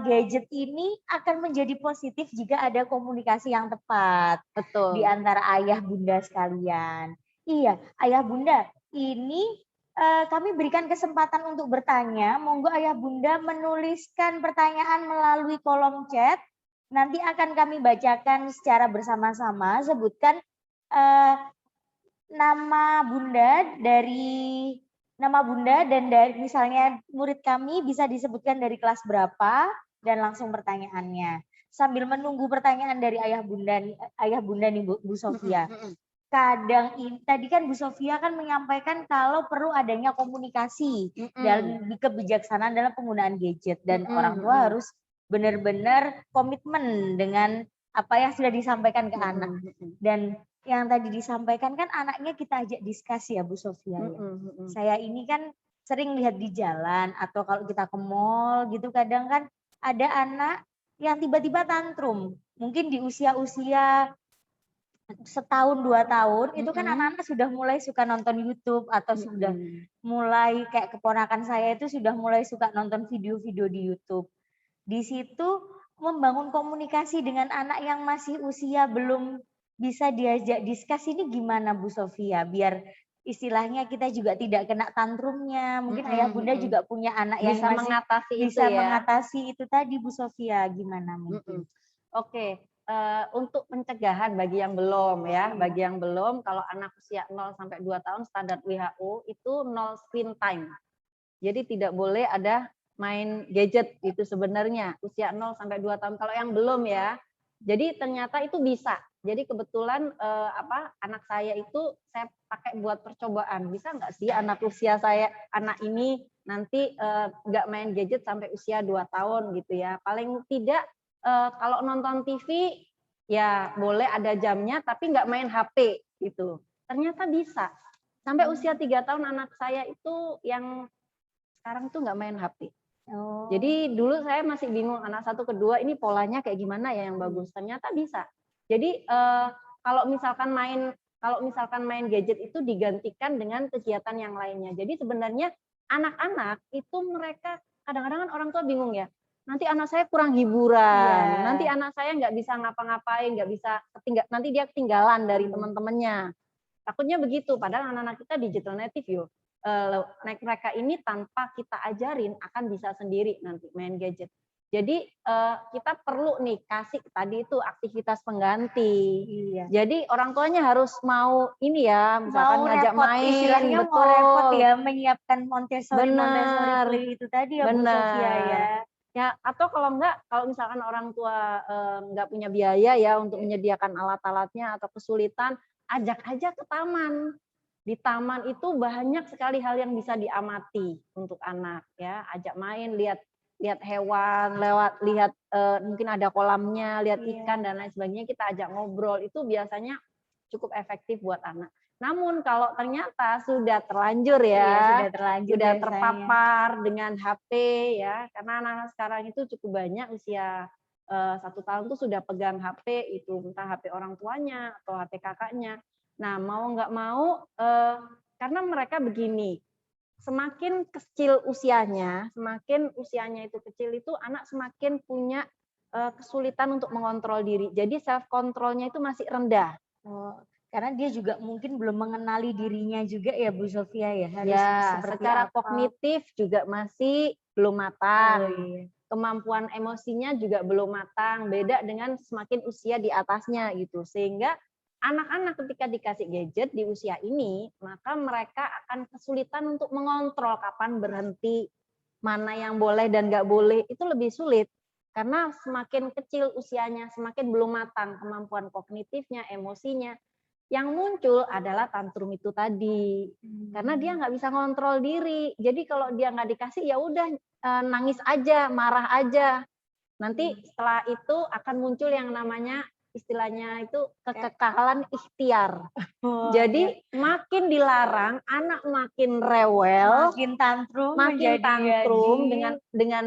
gadget ini akan menjadi positif jika ada komunikasi yang tepat di antara ayah bunda sekalian. Iya, ayah bunda, ini kami berikan kesempatan untuk bertanya. Monggo ayah bunda menuliskan pertanyaan melalui kolom chat. Nanti akan kami bacakan secara bersama-sama. Sebutkan nama bunda dan dari misalnya murid kami bisa disebutkan dari kelas berapa dan langsung pertanyaannya. Sambil menunggu pertanyaan dari ayah bunda nih Bu Sofia. Tadi kan Bu Sofia kan menyampaikan kalau perlu adanya komunikasi dan kebijaksanaan dalam penggunaan gadget dan orang tua harus benar-benar komitmen dengan apa yang sudah disampaikan ke anak. Dan yang tadi disampaikan kan anaknya kita ajak diskusi ya Bu Sofia ya. Saya ini kan sering lihat di jalan atau kalau kita ke mall gitu kadang kan ada anak yang tiba-tiba tantrum. Mungkin di usia-usia setahun 2 tahun itu kan anak-anak sudah mulai suka nonton YouTube atau sudah mulai kayak keponakan saya itu sudah mulai suka nonton video-video di YouTube. Di situ membangun komunikasi dengan anak yang masih usia belum bisa diajak diskusi ini gimana Bu Sofia biar istilahnya kita juga tidak kena tantrumnya. Mungkin ayah bunda juga punya anak yang bisa masih mengatasi bisa mengatasi itu tadi Bu Sofia gimana mungkin? Oke. Untuk pencegahan bagi yang belum ya, bagi yang belum kalau anak usia 0 sampai 2 tahun standar WHO itu 0 screen time. Jadi tidak boleh ada main gadget itu sebenarnya usia 0 sampai 2 tahun kalau yang belum ya. Jadi ternyata itu bisa. Jadi kebetulan anak saya itu saya pakai buat percobaan. Bisa nggak sih anak ini nanti nggak main gadget sampai usia 2 tahun gitu ya. Paling tidak kalau nonton TV ya boleh ada jamnya tapi nggak main HP gitu. Ternyata bisa. Sampai usia 3 tahun anak saya itu yang sekarang tuh nggak main HP. Jadi dulu saya masih bingung anak 1 ke 2 ini polanya kayak gimana ya yang bagus. Ternyata bisa. Jadi kalau misalkan main gadget itu digantikan dengan kegiatan yang lainnya. Jadi sebenarnya anak-anak itu mereka kadang-kadang kan orang tua bingung ya. Nanti anak saya kurang hiburan, nanti anak saya nggak bisa ngapa-ngapain, nggak bisa nanti dia ketinggalan dari teman-temannya. Takutnya begitu, padahal anak-anak kita digital native yo. Mereka ini tanpa kita ajarin akan bisa sendiri nanti main gadget. Jadi kita perlu nih kasih tadi itu aktivitas pengganti. Jadi orang tuanya harus mau ini ya, misalkan ngajak main, istilahnya mau repot ya menyiapkan Montessori play itu tadi ya Bu Sofia ya. Ya, atau kalau misalkan orang tua nggak punya biaya ya untuk menyediakan alat-alatnya atau kesulitan, ajak aja ke taman. Di taman itu banyak sekali hal yang bisa diamati untuk anak ya, ajak main, lihat hewan, lihat mungkin ada kolamnya, lihat ikan dan lain sebagainya, kita ajak ngobrol, itu biasanya cukup efektif buat anak. Namun kalau ternyata sudah terlanjur ya, sudah terpapar dengan HP ya, karena anak-anak sekarang itu cukup banyak usia 1 tahun tuh sudah pegang HP itu, entah HP orang tuanya atau HP kakaknya. Nah mau nggak mau, karena mereka begini, semakin kecil usianya itu kecil itu anak semakin punya kesulitan untuk mengontrol diri. Jadi self controlnya itu masih rendah. Karena dia juga mungkin belum mengenali dirinya juga ya Bu Sofia ya. Secara kognitif juga masih belum matang. Kemampuan emosinya juga belum matang. Beda dengan semakin usia di atasnya gitu. Sehingga anak-anak ketika dikasih gadget di usia ini, maka mereka akan kesulitan untuk mengontrol kapan berhenti, mana yang boleh dan nggak boleh. Itu lebih sulit. Karena semakin kecil usianya, semakin belum matang kemampuan kognitifnya, emosinya. Yang muncul adalah tantrum itu tadi. Karena dia nggak bisa ngontrol diri. Jadi kalau dia nggak dikasih, ya udah nangis aja, marah aja. Nanti setelah itu akan muncul yang namanya istilahnya itu kekekalan ikhtiar. Jadi makin dilarang, anak makin rewel, makin tantrum dengan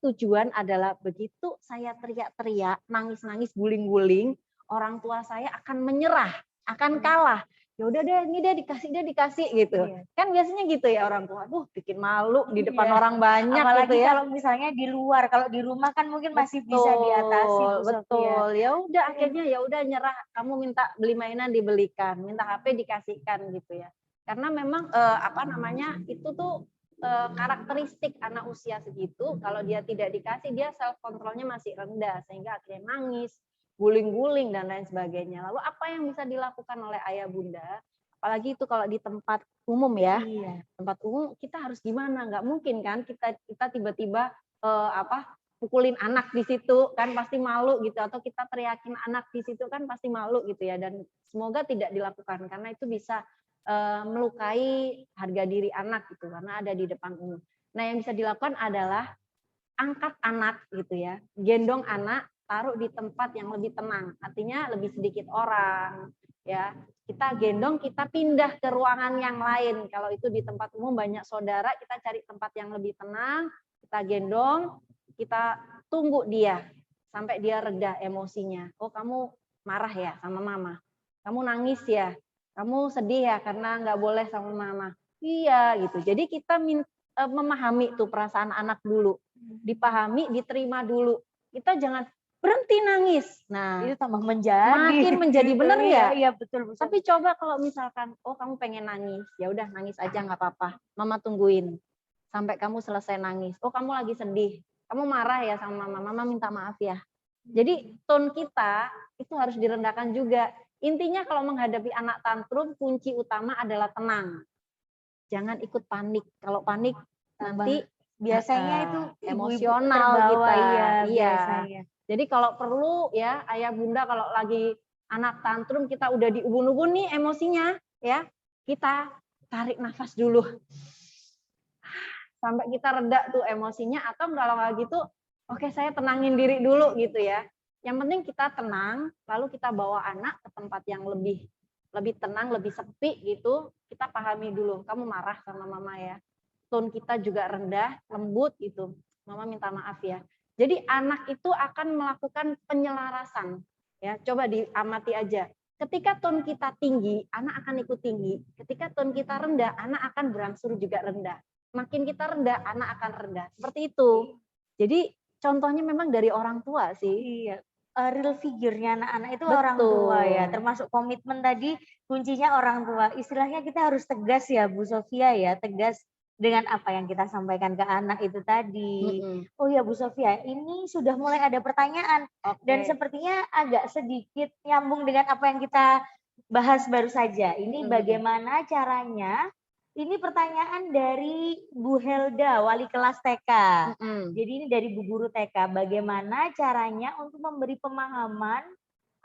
tujuan adalah begitu saya teriak-teriak, nangis-nangis, guling-guling, orang tua saya akan menyerah, akan kalah. Ya udah deh, ini deh dikasih gitu. Kan biasanya gitu ya orang tua. Bikin malu di depan orang banyak. Apalagi gitu ya. kalau misalnya di luar, kalau di rumah kan mungkin masih bisa diatasi, Bu Sofia. Betul. Ya udah akhirnya ya udah nyerah. Kamu minta beli mainan dibelikan, minta HP dikasihkan gitu ya. Karena memang itu tuh karakteristik anak usia segitu. Kalau dia tidak dikasih, dia self controlnya masih rendah sehingga akhirnya nangis, guling-guling dan lain sebagainya. Lalu apa yang bisa dilakukan oleh ayah bunda? Apalagi itu kalau di tempat umum ya, tempat umum kita harus gimana? Nggak mungkin kan kita tiba-tiba pukulin anak di situ kan pasti malu gitu, atau kita teriakin anak di situ kan pasti malu gitu ya. Dan semoga tidak dilakukan karena itu bisa melukai harga diri anak gitu karena ada di depan umum. Nah yang bisa dilakukan adalah angkat anak gitu ya, gendong anak, taruh di tempat yang lebih tenang, artinya lebih sedikit orang ya. Kita gendong, kita pindah ke ruangan yang lain. Kalau itu di tempat umum banyak saudara, kita cari tempat yang lebih tenang, kita gendong, kita tunggu dia sampai dia reda emosinya. Oh kamu marah ya sama mama, kamu nangis ya, kamu sedih ya karena nggak boleh sama mama. Iya gitu. Jadi kita memahami tuh perasaan anak dulu, dipahami, diterima dulu. Kita jangan berhenti nangis. Nah, itu tambah menjadi makin menjadi benar ya. Iya betul. Tapi coba kalau misalkan, oh kamu pengen nangis, ya udah nangis aja nggak apa-apa. Mama tungguin sampai kamu selesai nangis. Oh kamu lagi sedih, kamu marah ya sama mama, mama minta maaf ya. Jadi tone kita itu harus direndahkan juga. Intinya kalau menghadapi anak tantrum, kunci utama adalah tenang. Jangan ikut panik. Kalau panik nanti biasanya itu emosional kita. Iya. Jadi kalau perlu ya ayah bunda kalau lagi anak tantrum kita udah di ubun-ubun nih emosinya ya, kita tarik nafas dulu. Sampai kita reda tuh emosinya, atau kalau nggak gitu, oke saya tenangin diri dulu gitu ya. Yang penting kita tenang, lalu kita bawa anak ke tempat yang lebih tenang, lebih sepi gitu. Kita pahami dulu, kamu marah sama mama ya. Tone kita juga rendah, lembut gitu. Mama minta maaf ya. Jadi anak itu akan melakukan penyelarasan. Ya, coba diamati aja. Ketika tone kita tinggi, anak akan ikut tinggi. Ketika tone kita rendah, anak akan berangsur juga rendah. Makin kita rendah, anak akan rendah. Seperti itu. Jadi contohnya memang dari orang tua sih. Iya. Real figure-nya anak-anak itu orang tua ya. Termasuk komitmen tadi kuncinya orang tua. Istilahnya kita harus tegas ya Bu Sofia ya. Tegas dengan apa yang kita sampaikan ke anak itu tadi. Oh ya Bu Sofia, ini sudah mulai ada pertanyaan. Dan sepertinya agak sedikit nyambung dengan apa yang kita bahas baru saja. Ini bagaimana caranya? Ini pertanyaan dari Bu Helda, wali kelas TK. Jadi ini dari Bu Guru TK. Bagaimana caranya untuk memberi pemahaman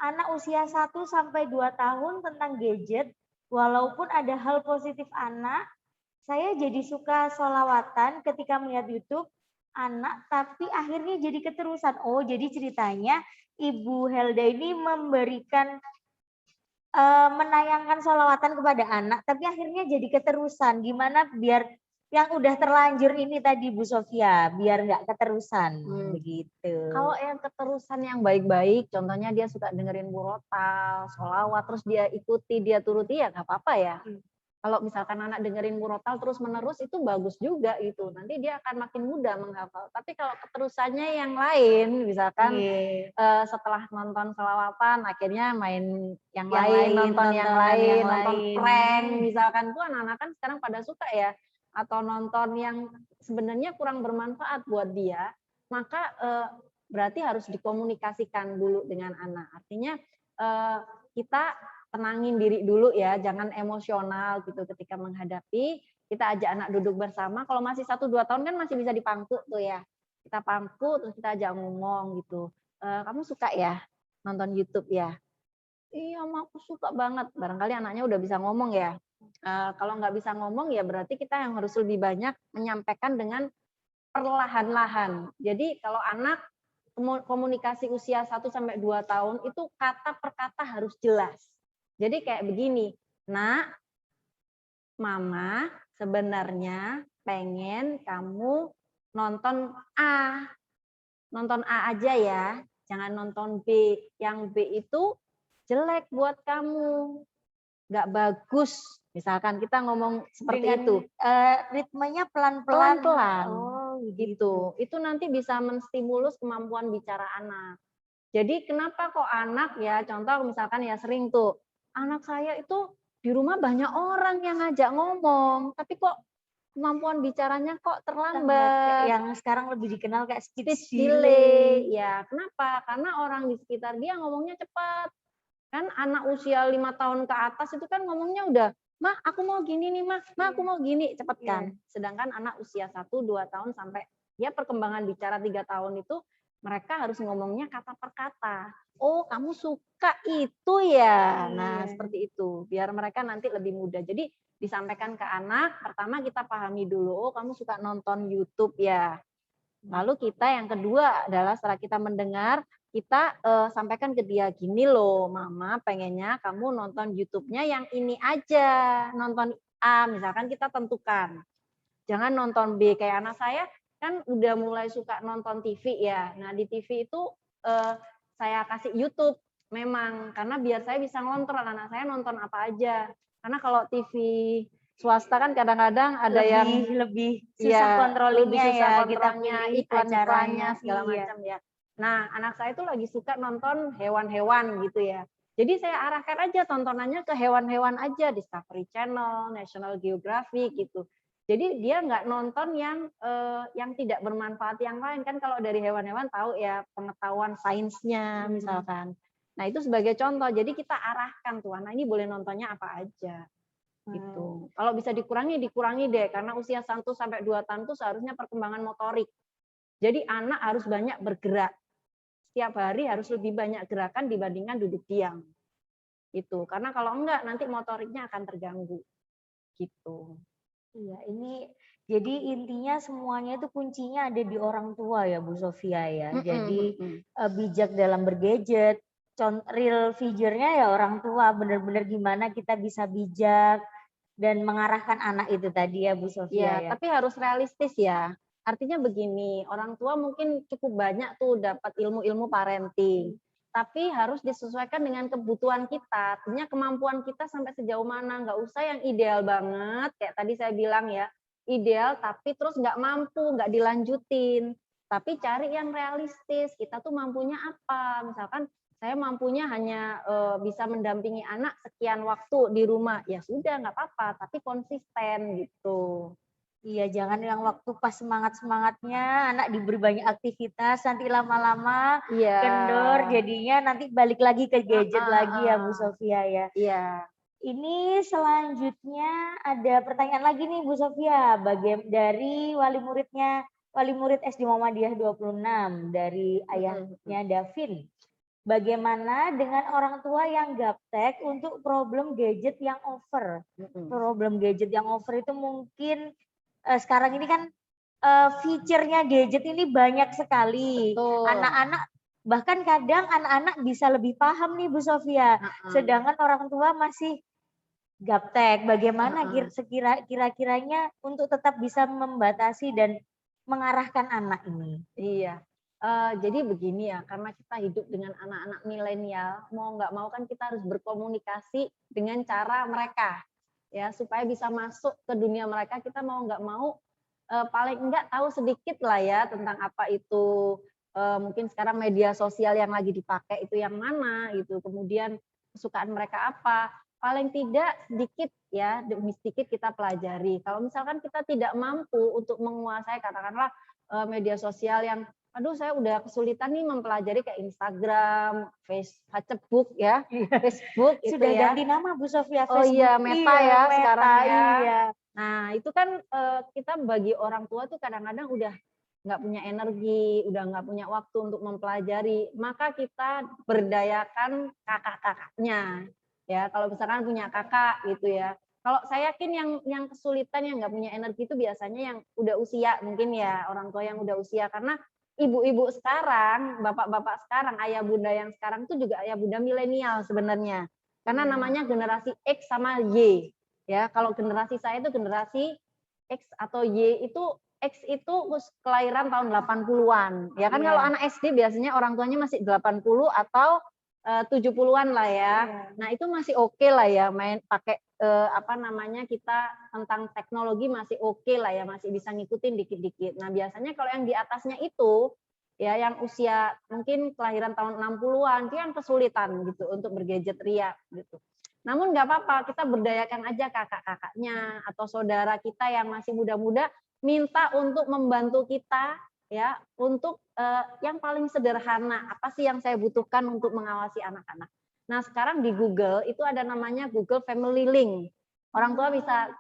anak usia 1 sampai 2 tahun tentang gadget, walaupun ada hal positif anak. Saya jadi suka sholawatan ketika melihat YouTube anak, tapi akhirnya jadi keterusan. Oh, jadi ceritanya Ibu Helda ini memberikan menayangkan sholawatan kepada anak, tapi akhirnya jadi keterusan. Gimana biar yang udah terlanjur ini tadi Bu Sofia, biar nggak keterusan begitu. Kalau yang keterusan yang baik-baik, contohnya dia suka dengerin murotal, sholawat, terus dia ikuti, dia turuti ya nggak apa-apa ya. Kalau misalkan anak dengerin murotal terus menerus itu bagus juga gitu. Nanti dia akan makin mudah menghafal. Tapi kalau keterusannya yang lain, misalkan setelah nonton sholawatan akhirnya main yang lain, nonton yang lain, nonton prank misalkan, tuh anak-anak kan sekarang pada suka ya. Atau nonton yang sebenarnya kurang bermanfaat buat dia, maka berarti harus dikomunikasikan dulu dengan anak. Artinya kita tenangin diri dulu ya, jangan emosional gitu ketika menghadapi. Kita ajak anak duduk bersama. Kalau masih 1-2 tahun kan masih bisa dipangku tuh ya. kita pangku terus kita ajak ngomong gitu. Kamu suka ya nonton YouTube ya? Iya, Ma, aku suka banget. Barangkali anaknya udah bisa ngomong ya. Kalau nggak bisa ngomong ya berarti kita yang harus lebih banyak menyampaikan dengan perlahan-lahan. Jadi kalau anak komunikasi usia 1-2 tahun itu kata per kata harus jelas. Jadi kayak begini, Nak, Mama sebenarnya pengen kamu nonton A. Nonton A aja ya, jangan nonton B. Yang B itu jelek buat kamu, nggak bagus. Misalkan kita ngomong seperti Dengan, itu. ritmenya pelan-pelan. Pelan-pelan. Oh, Gitu. Itu nanti bisa menstimulus kemampuan bicara anak. Jadi kenapa kok anak ya, contoh misalkan ya sering tuh, anak saya itu di rumah banyak orang yang ngajak ngomong, tapi kok kemampuan bicaranya kok terlambat. Yang sekarang lebih dikenal kayak speech delay. Ya, kenapa? Karena orang di sekitar dia ngomongnya cepat. Kan anak usia 5 tahun ke atas itu kan ngomongnya udah, Mah, aku mau gini nih, Mah, aku mau gini, cepet kan. Sedangkan anak usia 1-2 tahun sampai dia perkembangan bicara 3 tahun itu, mereka harus ngomongnya kata per kata. Oh, kamu suka itu ya. Nah, seperti itu. Biar mereka nanti lebih mudah. Jadi disampaikan ke anak, pertama kita pahami dulu, oh kamu suka nonton YouTube ya. Lalu kita yang kedua adalah setelah kita mendengar, kita sampaikan ke dia, gini loh Mama pengennya kamu nonton YouTube-nya yang ini aja, nonton A, misalkan kita tentukan. Jangan nonton B, kayak anak saya kan udah mulai suka nonton TV ya. Nah di TV itu saya kasih YouTube memang, karena biar saya bisa ngontrol anak saya nonton apa aja. Karena kalau TV swasta kan kadang-kadang ada yang lebih susah kontrolnya ya, kontrolnya, iklan-iklannya segala macam ya. Nah, anak saya itu lagi suka nonton hewan-hewan gitu ya. Jadi saya arahkan aja tontonannya ke hewan-hewan aja, Discovery Channel, National Geographic gitu. Jadi dia nggak nonton yang tidak bermanfaat yang lain kan, kalau dari hewan-hewan tahu ya pengetahuan sainsnya misalkan. Nah itu sebagai contoh. Jadi kita arahkan tuh, anak ini boleh nontonnya apa aja. Gitu. Kalau bisa dikurangi deh, karena usia 1-2 tahun itu seharusnya perkembangan motorik. Jadi anak harus banyak bergerak. Setiap hari harus lebih banyak gerakan dibandingkan duduk diam. Itu. Karena kalau enggak nanti motoriknya akan terganggu. Gitu. Iya, ini jadi intinya semuanya itu kuncinya ada di orang tua ya Bu Sofia ya. Jadi bijak dalam bergadget, real figure-nya ya orang tua, benar-benar gimana kita bisa bijak dan mengarahkan anak itu tadi ya Bu Sofia ya. Tapi harus realistis ya. Artinya begini, orang tua mungkin cukup banyak tuh dapat ilmu-ilmu parenting. Tapi harus disesuaikan dengan kebutuhan kita. Artinya kemampuan kita sampai sejauh mana. Nggak usah yang ideal banget. Kayak tadi saya bilang ya, ideal tapi terus nggak mampu, nggak dilanjutin. Tapi cari yang realistis. Kita tuh mampunya apa? Misalkan saya mampunya hanya bisa mendampingi anak sekian waktu di rumah. Ya sudah, nggak apa-apa. Tapi konsisten gitu. Iya, jangan yang waktu pas semangat-semangatnya anak diberi banyak aktivitas, nanti lama-lama kendor, jadinya nanti balik lagi ke gadget lagi ya Bu Sofia ya. Iya. Ini selanjutnya ada pertanyaan lagi nih Bu Sofia, dari wali murid SD Muhammadiyah 26 dari ayahnya Davin. Bagaimana dengan orang tua yang gaptek untuk problem gadget yang over? Problem gadget yang over itu mungkin sekarang ini kan feature-nya gadget ini banyak sekali. Anak-anak bahkan kadang anak-anak bisa lebih paham nih Bu Sofia. Sedangkan orang tua masih gaptek. Bagaimana kira-kiranya untuk tetap bisa membatasi dan mengarahkan anak ini? Iya. Jadi begini ya, karena kita hidup dengan anak-anak milenial, mau nggak mau kan kita harus berkomunikasi dengan cara mereka. Ya, supaya bisa masuk ke dunia mereka, kita mau nggak mau paling enggak tahu sedikit lah ya tentang apa itu mungkin sekarang media sosial yang lagi dipakai itu yang mana gitu, kemudian kesukaan mereka apa, paling tidak sedikit ya, demi sedikit kita pelajari. Kalau misalkan kita tidak mampu untuk menguasai katakanlah media sosial yang aduh saya udah kesulitan nih mempelajari kayak Instagram, Facebook ya, Facebook itu sudah ya. ganti nama Bu Sofia. Facebook. Oh iya, Meta ya Meta, sekarang ya. Iya. Nah itu kan kita bagi orang tua tuh kadang-kadang udah nggak punya energi, udah nggak punya waktu untuk mempelajari, maka kita berdayakan kakak-kakaknya. Ya, kalau misalkan punya kakak gitu ya. Kalau saya yakin yang kesulitan yang nggak punya energi itu biasanya yang udah usia, mungkin ya orang tua yang udah usia, karena ibu-ibu sekarang, bapak-bapak sekarang, ayah bunda yang sekarang itu juga ayah bunda milenial sebenarnya. Karena namanya generasi X sama Y. Ya, kalau generasi saya itu generasi X atau Y itu X itu kelahiran tahun 80-an. Ya kan kalau anak SD biasanya orang tuanya masih 80 atau 70-an lah ya. Nah, itu masih oke lah ya main pakai kita tentang teknologi masih oke lah ya, masih bisa ngikutin dikit-dikit. Nah, biasanya kalau yang di atasnya itu ya yang usia mungkin kelahiran tahun 60-an itu yang kesulitan gitu untuk bergadget ria gitu. Namun nggak apa-apa, kita berdayakan aja kakak-kakaknya atau saudara kita yang masih muda-muda, minta untuk membantu kita ya untuk yang paling sederhana, apa sih yang saya butuhkan untuk mengawasi anak-anak. Nah, sekarang di Google itu ada namanya Google Family Link. Orang tua bisa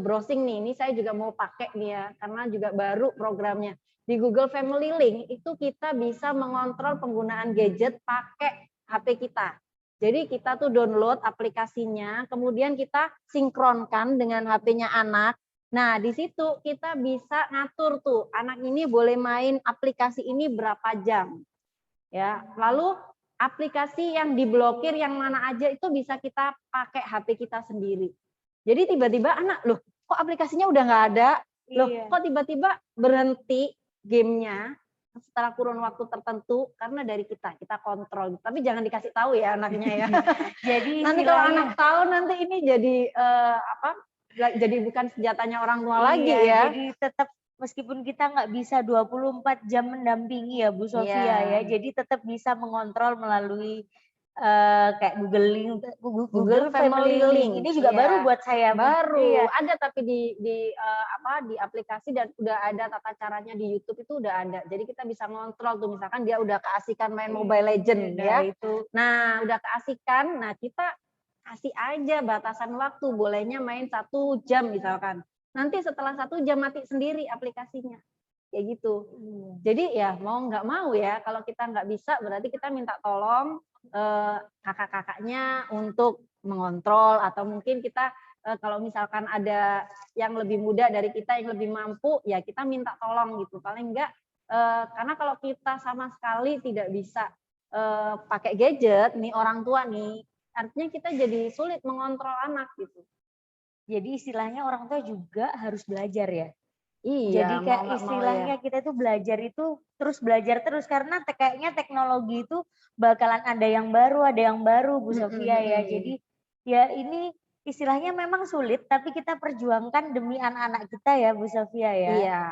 browsing nih, ini saya juga mau pakai nih ya, karena juga baru programnya. Di Google Family Link itu kita bisa mengontrol penggunaan gadget pakai HP kita. Jadi kita tuh download aplikasinya, kemudian kita sinkronkan dengan HP-nya anak. Nah, di situ kita bisa ngatur tuh, anak ini boleh main aplikasi ini berapa jam. Ya, lalu aplikasi yang diblokir yang mana aja itu bisa kita pakai HP kita sendiri. Jadi tiba-tiba anak, loh kok aplikasinya udah nggak ada? Loh kok tiba-tiba berhenti gamenya setelah kurun waktu tertentu karena dari kita kontrol. Tapi jangan dikasih tahu ya anaknya ya. Jadi nanti kalau anak tahu nanti ini jadi jadi bukan senjatanya orang tua lagi ya. Jadi tetap meskipun kita nggak bisa 24 jam mendampingi ya Bu Sofia ya, jadi tetap bisa mengontrol melalui kayak Google Family Link. Ini juga baru buat saya. Baru ada tapi di aplikasi dan udah ada tata caranya di YouTube itu udah ada. Jadi kita bisa ngontrol tuh misalkan dia udah keasikan main Mobile Legend ya. Nah, udah keasikan, nah kita kasih aja batasan waktu, bolehnya main 1 jam misalkan. Nanti setelah 1 jam mati sendiri aplikasinya. Kayak gitu. Jadi ya mau nggak mau ya, kalau kita nggak bisa berarti kita minta tolong kakak-kakaknya untuk mengontrol, atau mungkin kita kalau misalkan ada yang lebih muda dari kita yang lebih mampu, ya kita minta tolong gitu. Paling enggak, karena kalau kita sama sekali tidak bisa pakai gadget, nih orang tua nih, artinya kita jadi sulit mengontrol anak gitu. Jadi istilahnya orang tua juga harus belajar ya. Iya, jadi kayak istilahnya kita tuh belajar itu terus belajar terus, karena kayaknya teknologi itu bakalan ada yang baru Bu Sofia ya. Jadi ya ini istilahnya memang sulit tapi kita perjuangkan demi anak-anak kita ya Bu Sofia ya. Iya.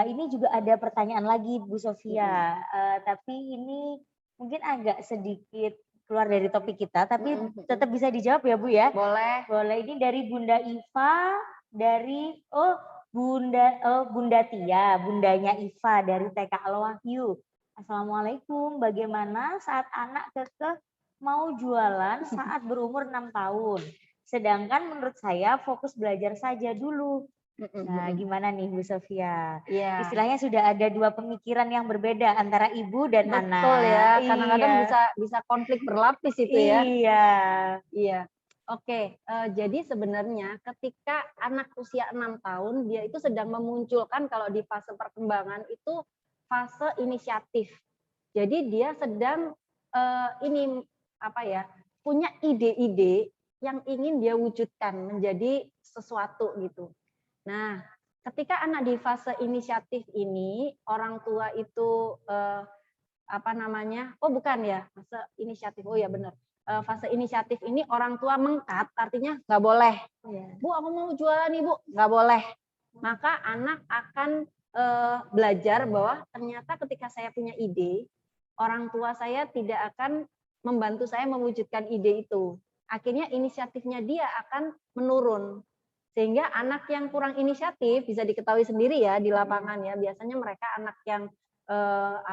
Ini juga ada pertanyaan lagi Bu Sofia, tapi ini mungkin agak sedikit keluar dari topik kita, tapi tetap bisa dijawab ya Bu ya. Boleh. Ini dari Bunda Iva, dari Bunda Tia, bundanya Iva dari TK Al-Wahyu. Assalamualaikum, bagaimana saat anak kekeh mau jualan saat berumur 6 tahun? Sedangkan menurut saya fokus belajar saja dulu. Nah, gimana nih Bu Sofia? Istilahnya sudah ada 2 pemikiran yang berbeda antara ibu dan anak. Betul ya, kadang-kadang bisa konflik berlapis itu ya. Iya. Oke, jadi sebenarnya ketika anak usia 6 tahun, dia itu sedang memunculkan, kalau di fase perkembangan itu fase inisiatif. Jadi dia sedang punya ide-ide yang ingin dia wujudkan menjadi sesuatu gitu. Nah, ketika anak di fase inisiatif ini, orang tua itu fase inisiatif. Oh ya benar. Fase inisiatif ini orang tua mengkat, artinya nggak boleh. Bu, aku mau jualan nih Bu, nggak boleh. Maka anak akan belajar bahwa ternyata ketika saya punya ide, orang tua saya tidak akan membantu saya mewujudkan ide itu. Akhirnya inisiatifnya dia akan menurun. Sehingga anak yang kurang inisiatif bisa diketahui sendiri ya di lapangan ya. Biasanya mereka anak yang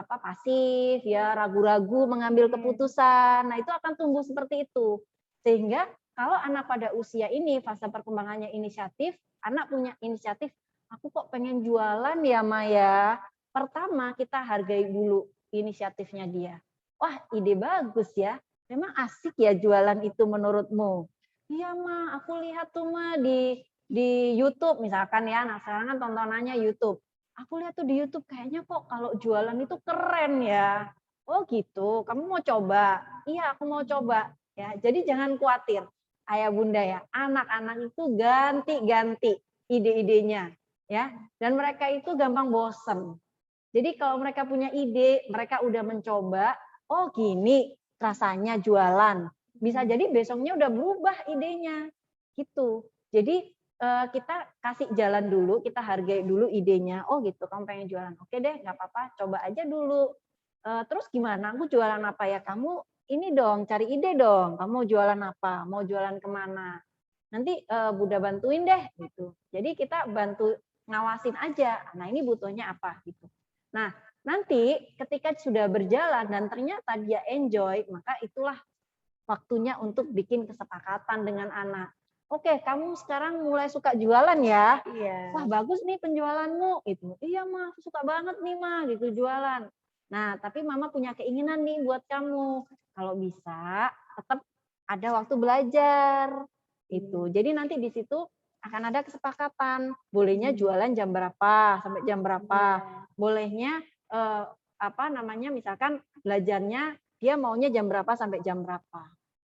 pasif ya, ragu-ragu mengambil keputusan. Nah, itu akan tumbuh seperti itu. Sehingga kalau anak pada usia ini fase perkembangannya inisiatif, anak punya inisiatif, aku kok pengen jualan ya Maya. pertama kita hargai dulu inisiatifnya dia. Wah, ide bagus ya. Memang asik ya jualan itu menurutmu? Iya, Ma, aku lihat tuh, Ma, di YouTube misalkan ya. Nah, sekarang kan tontonannya YouTube. Aku lihat tuh di YouTube kayaknya kok kalau jualan itu keren ya. Oh gitu, kamu mau coba? Iya, aku mau coba. Ya, jadi jangan khawatir, ayah bunda ya. Anak-anak itu ganti-ganti ide-idenya, ya. Dan mereka itu gampang bosen. Jadi kalau mereka punya ide, mereka udah mencoba. Oh gini rasanya jualan. Bisa jadi besoknya udah berubah idenya, gitu. Jadi kita kasih jalan dulu, kita hargai dulu idenya. Oh gitu, kamu pengen jualan. Oke deh, nggak apa-apa, coba aja dulu. Terus gimana? Aku jualan apa ya? Kamu ini dong, cari ide dong. Kamu mau jualan apa? Mau jualan kemana? Nanti Bunda bantuin deh, gitu. Jadi kita bantu ngawasin aja. Nah ini butuhnya apa, gitu. Nah nanti ketika sudah berjalan dan ternyata dia enjoy, maka itulah waktunya untuk bikin kesepakatan dengan anak. Oke, kamu sekarang mulai suka jualan ya? Iya. Wah bagus nih penjualanmu. Itu. Iya Ma, aku suka banget nih Ma, gitu jualan. Nah, tapi Mama punya keinginan nih buat kamu. Kalau bisa, tetap ada waktu belajar. Itu. Jadi nanti di situ akan ada kesepakatan. Bolehnya jualan jam berapa sampai jam berapa. Bolehnya misalkan belajarnya dia maunya jam berapa sampai jam berapa.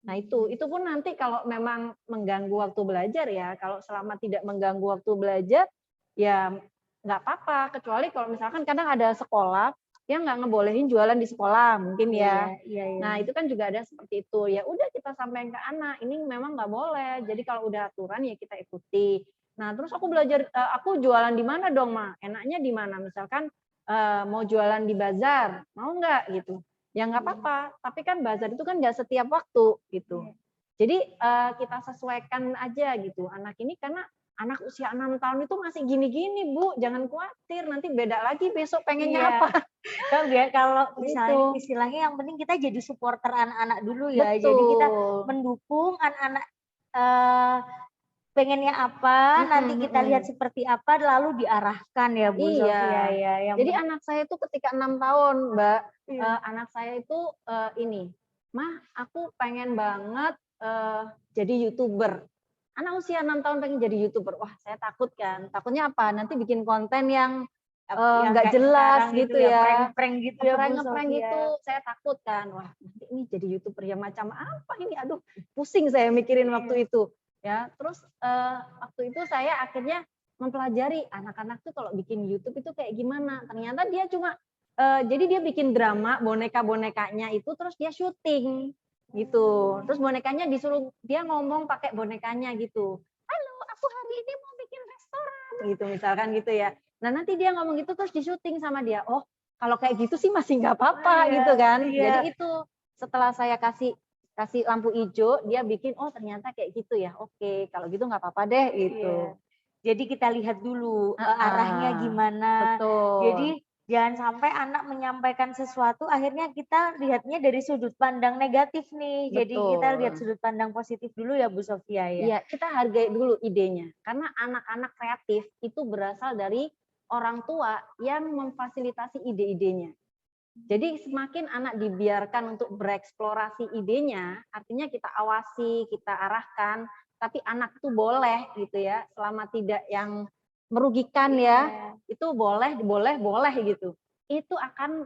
Nah itu pun nanti kalau memang mengganggu waktu belajar ya, kalau selama tidak mengganggu waktu belajar ya nggak apa-apa, kecuali kalau misalkan kadang ada sekolah yang nggak ngebolehin jualan di sekolah mungkin ya. Iya. Nah itu kan juga ada seperti itu. Ya udah kita sampaikan ke anak, ini memang nggak boleh. Jadi kalau udah aturan ya kita ikuti. Nah terus aku belajar, aku jualan di mana dong Ma? Enaknya di mana? Misalkan mau jualan di bazar, mau nggak gitu? Ya nggak apa-apa. Tapi kan bazar itu kan nggak setiap waktu gitu. Jadi kita sesuaikan aja gitu. Anak ini karena anak usia 6 tahun itu masih gini-gini, Bu. Jangan khawatir, nanti beda lagi besok pengennya apa. Kalau misalnya istilahnya yang penting kita jadi supporter anak-anak dulu ya. Jadi kita mendukung anak-anak pengennya apa, nanti kita lihat seperti apa, lalu diarahkan ya Bu Sofia ya. Jadi anak saya itu ketika 6 tahun, Mbak, anak saya itu ini, Mah, aku pengen banget jadi YouTuber. Anak usia 6 tahun pengen jadi YouTuber. Wah, saya takut kan. Takutnya apa? Nanti bikin konten yang nggak jelas gitu ya. Prank-prank gitu ya, Ngeprank gitu. Saya takut kan. Wah, nanti ini jadi YouTuber yang macam apa ini? Aduh, pusing saya mikirin waktu itu. Ya, terus waktu itu saya akhirnya mempelajari anak-anak tuh kalau bikin YouTube itu kayak gimana. Ternyata dia cuma jadi dia bikin drama boneka-bonekanya itu terus dia syuting gitu. Terus bonekanya disuruh dia ngomong pakai bonekanya gitu. Halo, aku hari ini mau bikin restoran gitu misalkan gitu ya. Nah nanti dia ngomong gitu terus disyuting sama dia. Oh kalau kayak gitu sih masih nggak apa-apa gitu kan. Jadi itu setelah saya kasih lampu hijau, dia bikin oh ternyata kayak gitu ya. Oke, kalau gitu nggak apa-apa deh gitu. Jadi kita lihat dulu arahnya gimana. Betul. Jadi jangan sampai anak menyampaikan sesuatu akhirnya kita lihatnya dari sudut pandang negatif nih. Betul. Jadi kita lihat sudut pandang positif dulu ya Bu Sofia ya. Iya, kita hargai dulu idenya. Karena anak-anak kreatif itu berasal dari orang tua yang memfasilitasi ide-idenya. Jadi semakin anak dibiarkan untuk bereksplorasi idenya, artinya kita awasi, kita arahkan, tapi anak itu boleh gitu ya, selama tidak yang merugikan ya, itu boleh gitu. Itu akan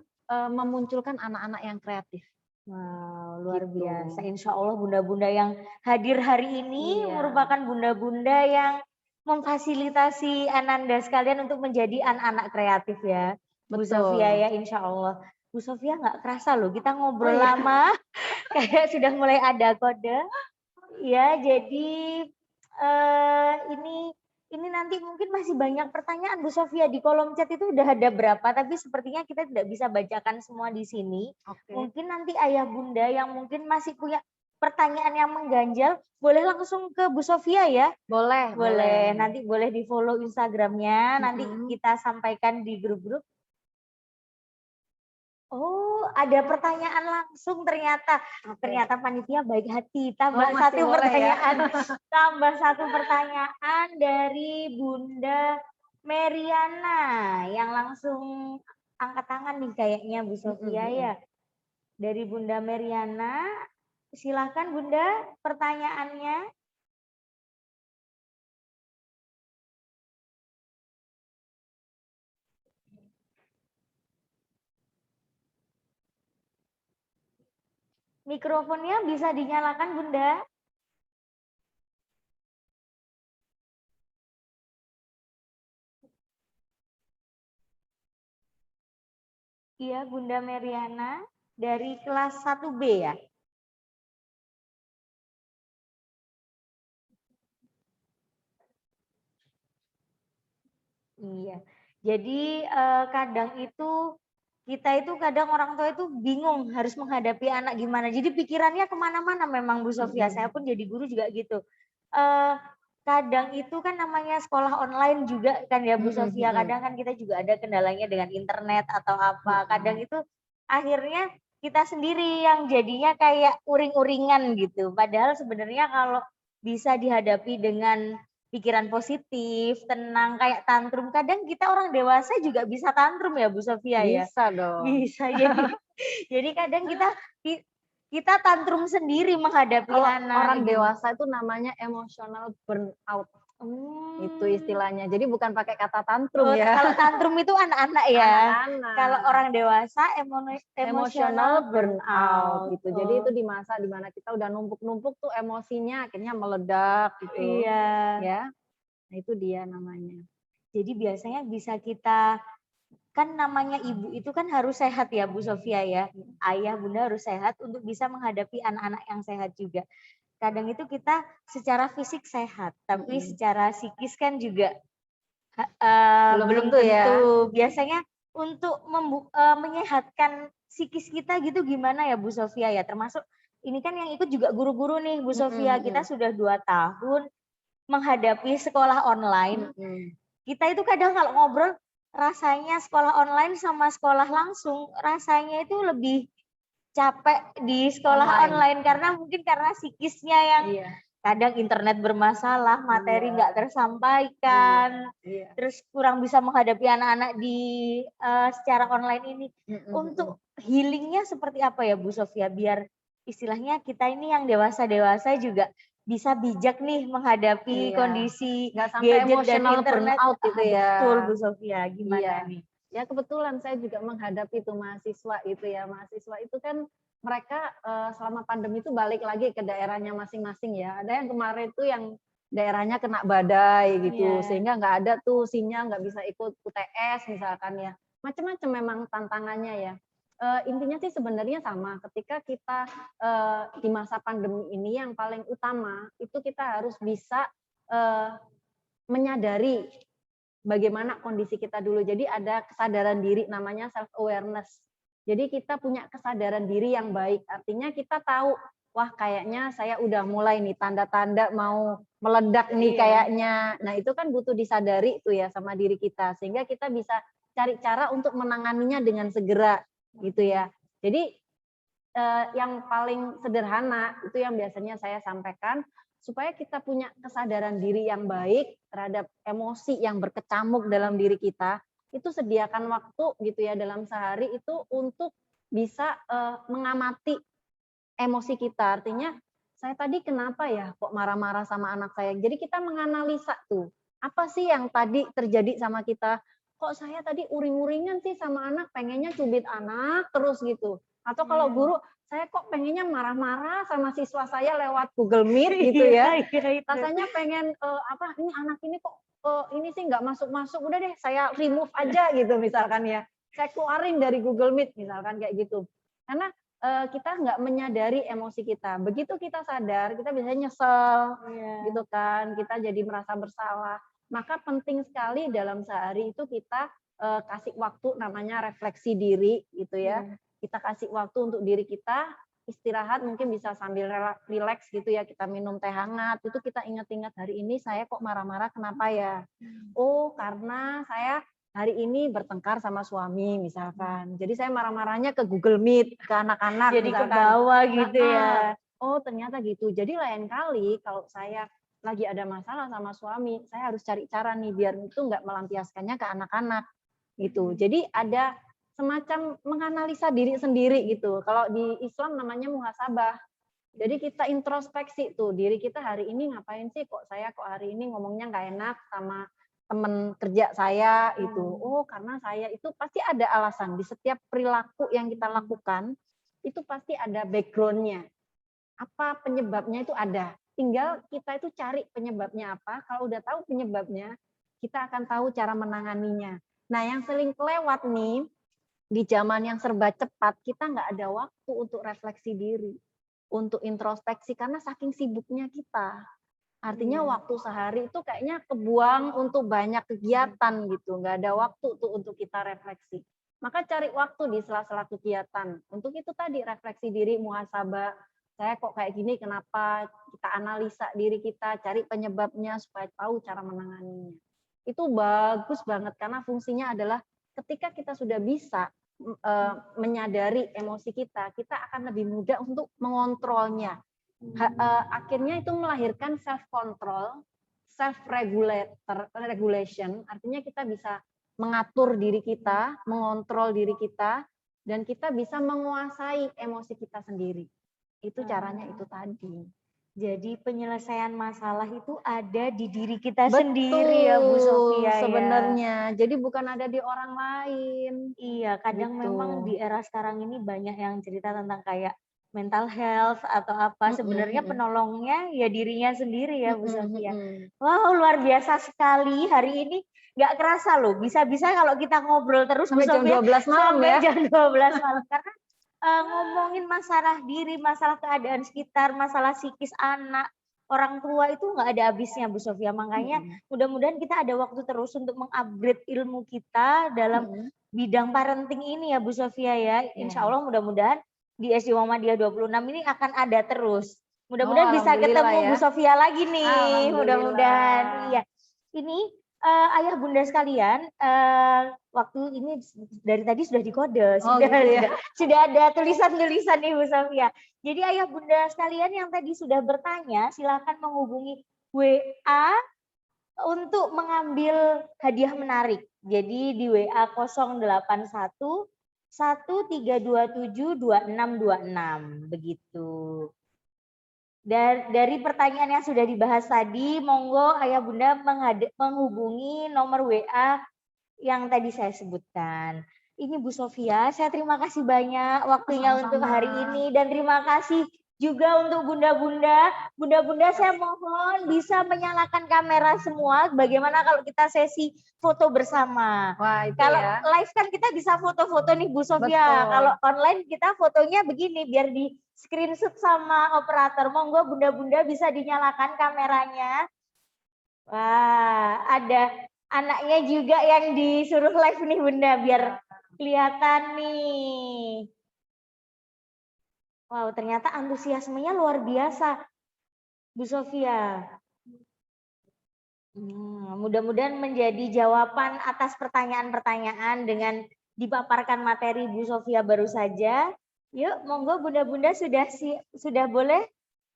memunculkan anak-anak yang kreatif. Wow, luar biasa. Insya Allah bunda-bunda yang hadir hari ini merupakan bunda-bunda yang memfasilitasi Ananda sekalian untuk menjadi anak-anak kreatif ya. Bu Sofia ya, insya Allah. Bu Sofia nggak kerasa loh, kita ngobrol lama, kayak sudah mulai ada kode. Ya, jadi ini nanti mungkin masih banyak pertanyaan Bu Sofia di kolom chat itu udah ada berapa, tapi sepertinya kita tidak bisa bacakan semua di sini. Mungkin nanti ayah bunda yang mungkin masih punya pertanyaan yang mengganjal, boleh langsung ke Bu Sofia ya? Boleh. Nanti boleh di follow Instagramnya, nanti kita sampaikan di grup-grup. Oh, ada pertanyaan langsung ternyata. Ternyata panitia baik hati. Tambah satu pertanyaan. Tambah satu pertanyaan dari Bunda Meriana yang langsung angkat tangan nih kayaknya Bu Sofia ya. Dari Bunda Meriana, silakan Bunda pertanyaannya. Mikrofonnya bisa dinyalakan Bunda. Iya, Bunda Meriana dari kelas 1B ya. Iya. Jadi kadang kita itu kadang orang tua itu bingung harus menghadapi anak gimana. Jadi pikirannya kemana-mana memang Bu Sofia. Saya pun jadi guru juga gitu. Kadang itu kan namanya sekolah online juga kan ya Bu Sofia. Kadang kan kita juga ada kendalanya dengan internet atau apa. Kadang itu akhirnya kita sendiri yang jadinya kayak uring-uringan gitu. Padahal sebenarnya kalau bisa dihadapi dengan pikiran positif, tenang, kayak tantrum. Kadang kita orang dewasa juga bisa tantrum ya Bu Sofia ya. Bisa dong. Bisa. Jadi kadang kita tantrum sendiri menghadapi anak. Orang dewasa itu namanya emotional burnout. Itu istilahnya. Jadi bukan pakai kata tantrum ya. Kalau tantrum itu anak-anak ya. Anak-anak. Kalau orang dewasa emotional burnout gitu. Jadi itu di masa dimana kita udah numpuk-numpuk tuh emosinya akhirnya meledak gitu. Iya. Ya. Nah itu dia namanya. Jadi biasanya bisa kita, kan namanya ibu itu kan harus sehat ya Bu Sofia ya. Ayah bunda harus sehat untuk bisa menghadapi anak-anak yang sehat juga. Kadang itu kita secara fisik sehat, tapi secara psikis kan juga belum tentu. Ya. Biasanya untuk menyehatkan psikis kita gitu gimana ya Bu Sofia ya? Termasuk ini kan yang ikut juga guru-guru nih Bu Sofia. Kita sudah 2 tahun menghadapi sekolah online. Kita itu kadang kalau ngobrol rasanya sekolah online sama sekolah langsung rasanya itu lebih capek di sekolah online karena mungkin karena psikisnya yang kadang internet bermasalah, materi nggak tersampaikan, terus kurang bisa menghadapi anak-anak di secara online ini. Untuk healingnya seperti apa ya Bu Sofia biar istilahnya kita ini yang dewasa-dewasa juga bisa bijak nih menghadapi kondisi gadget dan internet. Burnout gitu ya. Betul Bu Sofia, gimana nih? Ya kebetulan saya juga menghadapi itu mahasiswa itu ya. Mahasiswa itu kan mereka selama pandemi itu balik lagi ke daerahnya masing-masing ya. Ada yang kemarin itu yang daerahnya kena badai gitu, sehingga nggak ada tuh sinyal, nggak bisa ikut UTS misalkan ya. Macam-macam memang tantangannya ya. Intinya sih sebenarnya sama. Ketika kita di masa pandemi ini yang paling utama itu kita harus bisa menyadari bagaimana kondisi kita dulu. Jadi ada kesadaran diri namanya self awareness. Jadi kita punya kesadaran diri yang baik. Artinya kita tahu, wah kayaknya saya udah mulai nih tanda-tanda mau meledak nih kayaknya. Nah, itu kan butuh disadari tuh ya sama diri kita sehingga kita bisa cari cara untuk menanganinya dengan segera gitu ya. Jadi yang paling sederhana itu yang biasanya saya sampaikan supaya kita punya kesadaran diri yang baik terhadap emosi yang berkecamuk dalam diri kita, itu sediakan waktu gitu ya dalam sehari itu untuk bisa mengamati emosi kita. Artinya saya tadi kenapa ya kok marah-marah sama anak saya. Jadi kita menganalisa tuh, apa sih yang tadi terjadi sama kita. Kok saya tadi uring-uringan sih sama anak, pengennya cubit anak terus gitu. Atau kalau guru, saya kok pengennya marah-marah sama siswa saya lewat Google Meet gitu ya. Rasanya pengen ini anak ini kok ini sih nggak masuk-masuk, udah deh saya remove aja gitu misalkan ya. Saya keluarin dari Google Meet misalkan kayak gitu. Karena kita nggak menyadari emosi kita. Begitu kita sadar, kita biasanya nyesel gitu kan. Kita jadi merasa bersalah. Maka penting sekali dalam sehari itu kita kasih waktu namanya refleksi diri gitu ya. Kita kasih waktu untuk diri kita, istirahat mungkin bisa sambil relax gitu ya, kita minum teh hangat, itu kita ingat-ingat hari ini saya kok marah-marah kenapa ya? Oh karena saya hari ini bertengkar sama suami misalkan, jadi saya marah-marahnya ke Google Meet, ke anak-anak. Jadi ke bawah gitu ya. Oh ternyata gitu, jadi lain kali kalau saya lagi ada masalah sama suami, saya harus cari cara nih biar itu nggak melampiaskannya ke anak-anak gitu. Jadi ada semacam menganalisa diri sendiri gitu. Kalau di Islam namanya muhasabah. Jadi kita introspeksi tuh diri kita hari ini ngapain sih, kok hari ini ngomongnya nggak enak sama teman kerja saya itu. Oh, karena saya itu pasti ada alasan di setiap perilaku yang kita lakukan itu pasti ada backgroundnya. Apa penyebabnya itu ada. Tinggal kita itu cari penyebabnya apa. Kalau udah tahu penyebabnya, kita akan tahu cara menanganinya. Nah, yang sering kelewat nih di zaman yang serba cepat, kita nggak ada waktu untuk refleksi diri, untuk introspeksi karena saking sibuknya kita. Artinya waktu sehari itu kayaknya kebuang untuk banyak kegiatan gitu, nggak ada waktu tuh untuk kita refleksi. Maka cari waktu di sela-sela kegiatan. Untuk itu tadi refleksi diri, muhasabah. Saya kok kayak gini, kenapa? Kita analisa diri kita, cari penyebabnya supaya tahu cara menanganinya. Itu bagus banget karena fungsinya adalah ketika kita sudah bisa menyadari emosi kita, kita akan lebih mudah untuk mengontrolnya. Akhirnya itu melahirkan self control, self regulation. Artinya kita bisa mengatur diri kita, mengontrol diri kita, dan kita bisa menguasai emosi kita sendiri. Itu caranya itu tadi. Jadi penyelesaian masalah itu ada di diri kita sendiri ya Bu Sofia. Sebenarnya. Jadi bukan ada di orang lain. Iya, kadang Gitu. memang di era sekarang ini banyak yang cerita tentang kayak mental health atau apa. Sebenarnya penolongnya ya dirinya sendiri ya Bu Sofia. Wow, luar biasa sekali hari ini. Nggak kerasa loh, bisa-bisa kalau kita ngobrol terus sampai Bu Sofia, jam 12 malam sampai ya. jam 12 malam. Karena ngomongin masalah diri, masalah keadaan sekitar, masalah psikis anak, orang tua itu nggak ada habisnya Bu Sofia. Makanya mudah-mudahan kita ada waktu terus untuk mengupgrade ilmu kita dalam bidang parenting ini ya Bu Sofia ya. Insya Allah mudah-mudahan di SD Muhammadiyah 26 ini akan ada terus. Mudah-mudahan bisa ketemu ya. Bu Sofia lagi nih. Mudah-mudahan. Iya. Ini ayah bunda sekalian, waktu ini dari tadi sudah dikode, sudah ada tulisan-tulisan nih Bu Sofia. Jadi ayah bunda sekalian yang tadi sudah bertanya, silakan menghubungi WA untuk mengambil hadiah menarik. Jadi di WA 081 1327 2626 begitu. Dari pertanyaan yang sudah dibahas tadi, monggo ayah bunda menghubungi nomor WA yang tadi saya sebutkan. Ini Bu Sofia, saya terima kasih banyak waktunya untuk hari ini dan terima kasih juga untuk bunda-bunda. Bunda-bunda saya mohon bisa menyalakan kamera semua. Bagaimana kalau kita sesi foto bersama? Wah, itu kalau ya. live kan kita bisa foto-foto nih Bu Sofia. Kalau online kita fotonya begini biar di screenshot sama operator. Monggo bunda-bunda bisa dinyalakan kameranya. Wah, ada anaknya juga yang disuruh live nih Bunda biar kelihatan nih. Wow, ternyata antusiasmenya luar biasa, Bu Sofia. Mudah-mudahan menjadi jawaban atas pertanyaan-pertanyaan dengan dipaparkan materi Bu Sofia baru saja. Yuk, monggo bunda-bunda sudah boleh?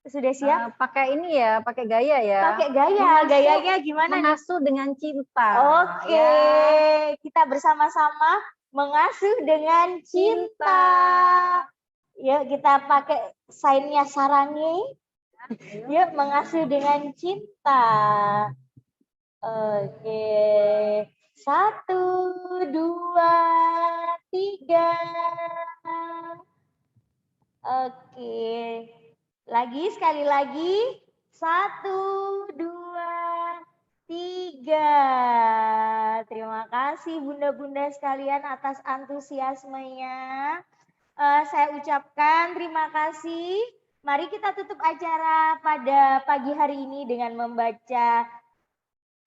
Sudah siap? Pakai ini ya, pakai gaya ya. Pakai gaya, gayanya gimana? Mengasuh dengan cinta. Oke, ya. Kita bersama-sama mengasuh dengan cinta. Yuk kita pakai sign-nya sarangi. Yuk mengasuh dengan cinta. Oke. 1, 2, 3. Oke. Sekali lagi. 1, 2, 3. Terima kasih bunda-bunda sekalian atas antusiasmenya. Saya ucapkan terima kasih. Mari kita tutup acara pada pagi hari ini dengan membaca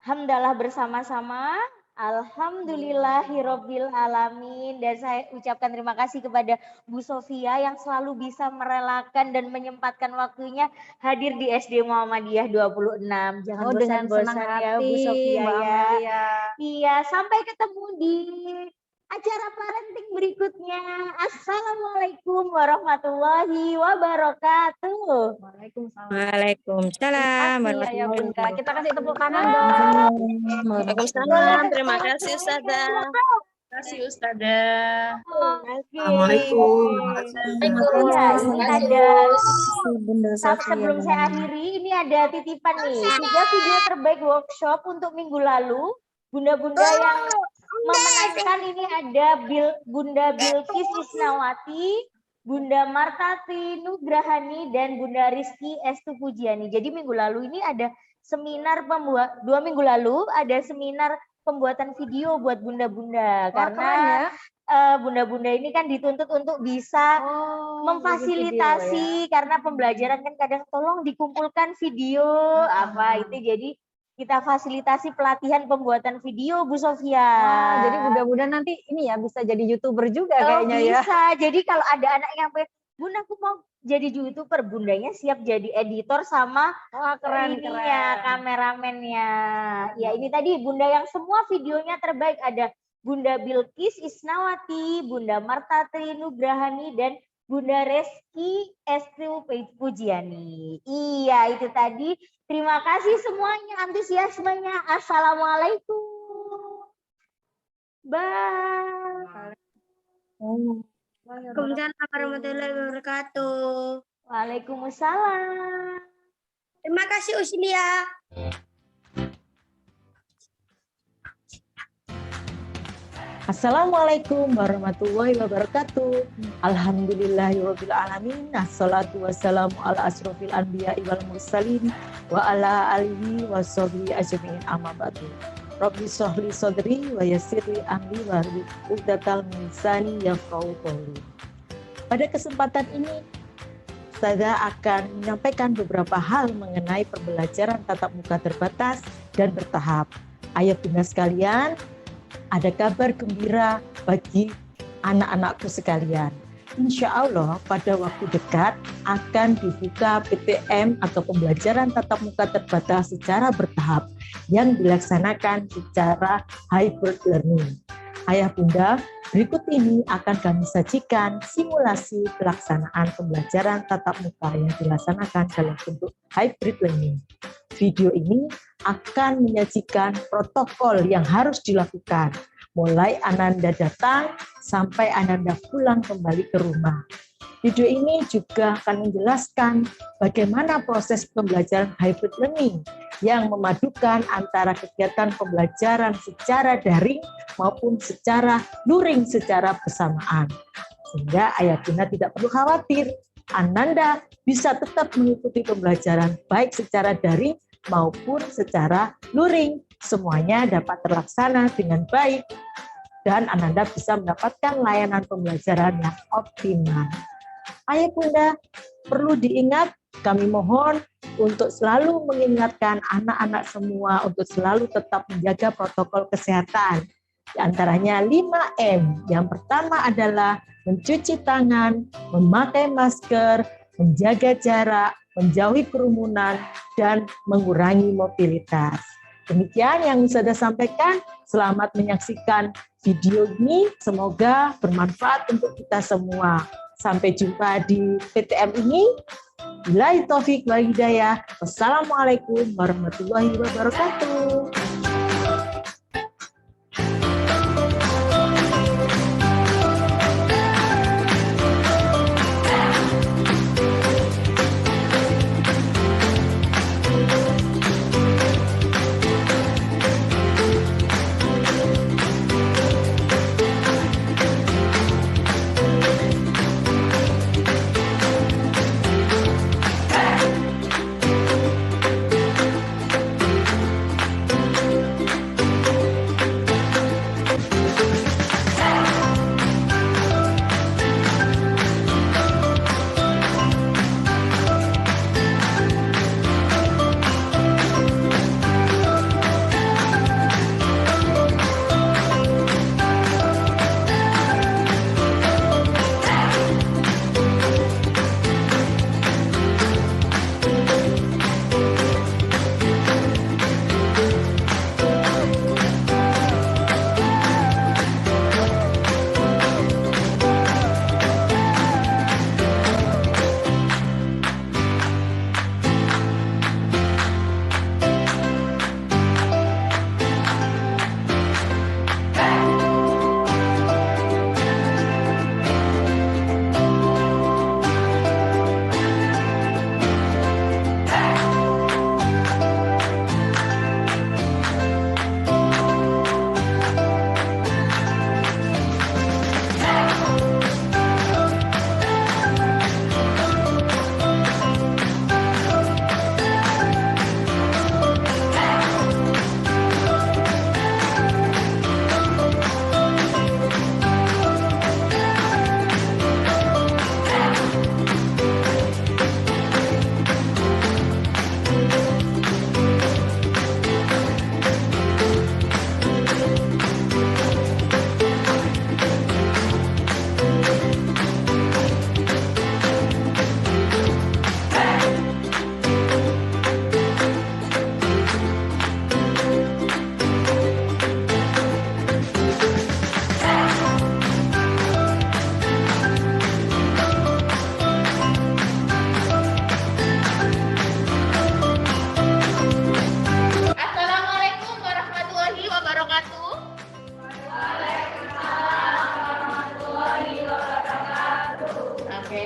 hamdalah bersama-sama. Alhamdulillahirabbil alamin. Dan saya ucapkan terima kasih kepada Bu Sofia yang selalu bisa merelakan dan menyempatkan waktunya hadir di SD Muhammadiyah 26. Jangan bosan-bosan ya Bu Sofia ya. Iya, sampai ketemu di acara parenting berikutnya. Assalamualaikum warahmatullahi wabarakatuh. Waalaikumsalam. Kita kasih tepuk tangan dong. Waalaikumsalam. Terima kasih Ustazah. kasih Ustazah. Oke. Assalamualaikum. Ya, ini ada Bunda sebelum saya akhiri, ini ada titipan nih. 3 video terbaik workshop untuk minggu lalu. Bunda-bunda yang memenangkan ini ada Bunda Bilkis Isnawati, Bunda Martati Nugrahani, dan Bunda Rizky Estu Pujiani. Jadi minggu lalu ini ada seminar 2 minggu lalu ada seminar pembuatan video buat bunda-bunda. Karena bunda-bunda ini kan dituntut untuk bisa memfasilitasi karena pembelajaran kan kadang tolong dikumpulkan video apa itu, jadi kita fasilitasi pelatihan pembuatan video Bu Sofia. Wah, jadi mudah-mudahan nanti ini ya bisa jadi YouTuber juga kayaknya ya. Bisa. Jadi kalau ada anak yang Bunda aku mau jadi YouTuber, bundanya siap jadi editor sama keren. kameramennya. Ya ini tadi bunda yang semua videonya terbaik, ada Bunda Bilkis Isnawati, Bunda Martati Nugrahani, dan Bunda Reski Estu Pujiani. Iya itu tadi. Terima kasih semuanya antusiasmenya. Assalamualaikum. Bye. Waalaikumsalam warahmatullahi wabarakatuh. Waalaikumsalam. Terima kasih Uslia. Assalamualaikum warahmatullahi wabarakatuh. Alhamdulillahirabbil alamin. Assalatu wassalamu ala asrofil anbiya'i wal mursalin wa ala alihi washabihi ajmain, amma ba'du. Rabbi shrahli sadri wa yassirli amri wahlul 'uqdatal min lisani yafqahu qawli. Pada kesempatan ini saya akan menyampaikan beberapa hal mengenai pembelajaran tatap muka terbatas dan bertahap. Ayah bunda sekalian, ada kabar gembira bagi anak-anakku sekalian. Insya Allah pada waktu dekat akan dibuka PTM atau pembelajaran tatap muka terbatas secara bertahap yang dilaksanakan secara hybrid learning. Ayah bunda, berikut ini akan kami sajikan simulasi pelaksanaan pembelajaran tatap muka yang dilaksanakan dalam bentuk hybrid learning. Video ini akan menyajikan protokol yang harus dilakukan, mulai Ananda datang sampai Ananda pulang kembali ke rumah. Video ini juga akan menjelaskan bagaimana proses pembelajaran hybrid learning yang memadukan antara kegiatan pembelajaran secara daring maupun secara luring secara bersamaan. Sehingga ayah bunda tidak perlu khawatir, Ananda bisa tetap mengikuti pembelajaran baik secara daring maupun secara luring. Semuanya dapat terlaksana dengan baik dan Ananda bisa mendapatkan layanan pembelajaran yang optimal. Ayah bunda, perlu diingat, kami mohon untuk selalu mengingatkan anak-anak semua untuk selalu tetap menjaga protokol kesehatan. Di antaranya 5M. Yang pertama adalah mencuci tangan, memakai masker, menjaga jarak, menjauhi kerumunan, dan mengurangi mobilitas. Demikian yang saya sampaikan. Selamat menyaksikan video ini. Semoga bermanfaat untuk kita semua. Sampai jumpa di PTM ini. Billahi taufik wal hidayah. Wassalamualaikum warahmatullahi wabarakatuh.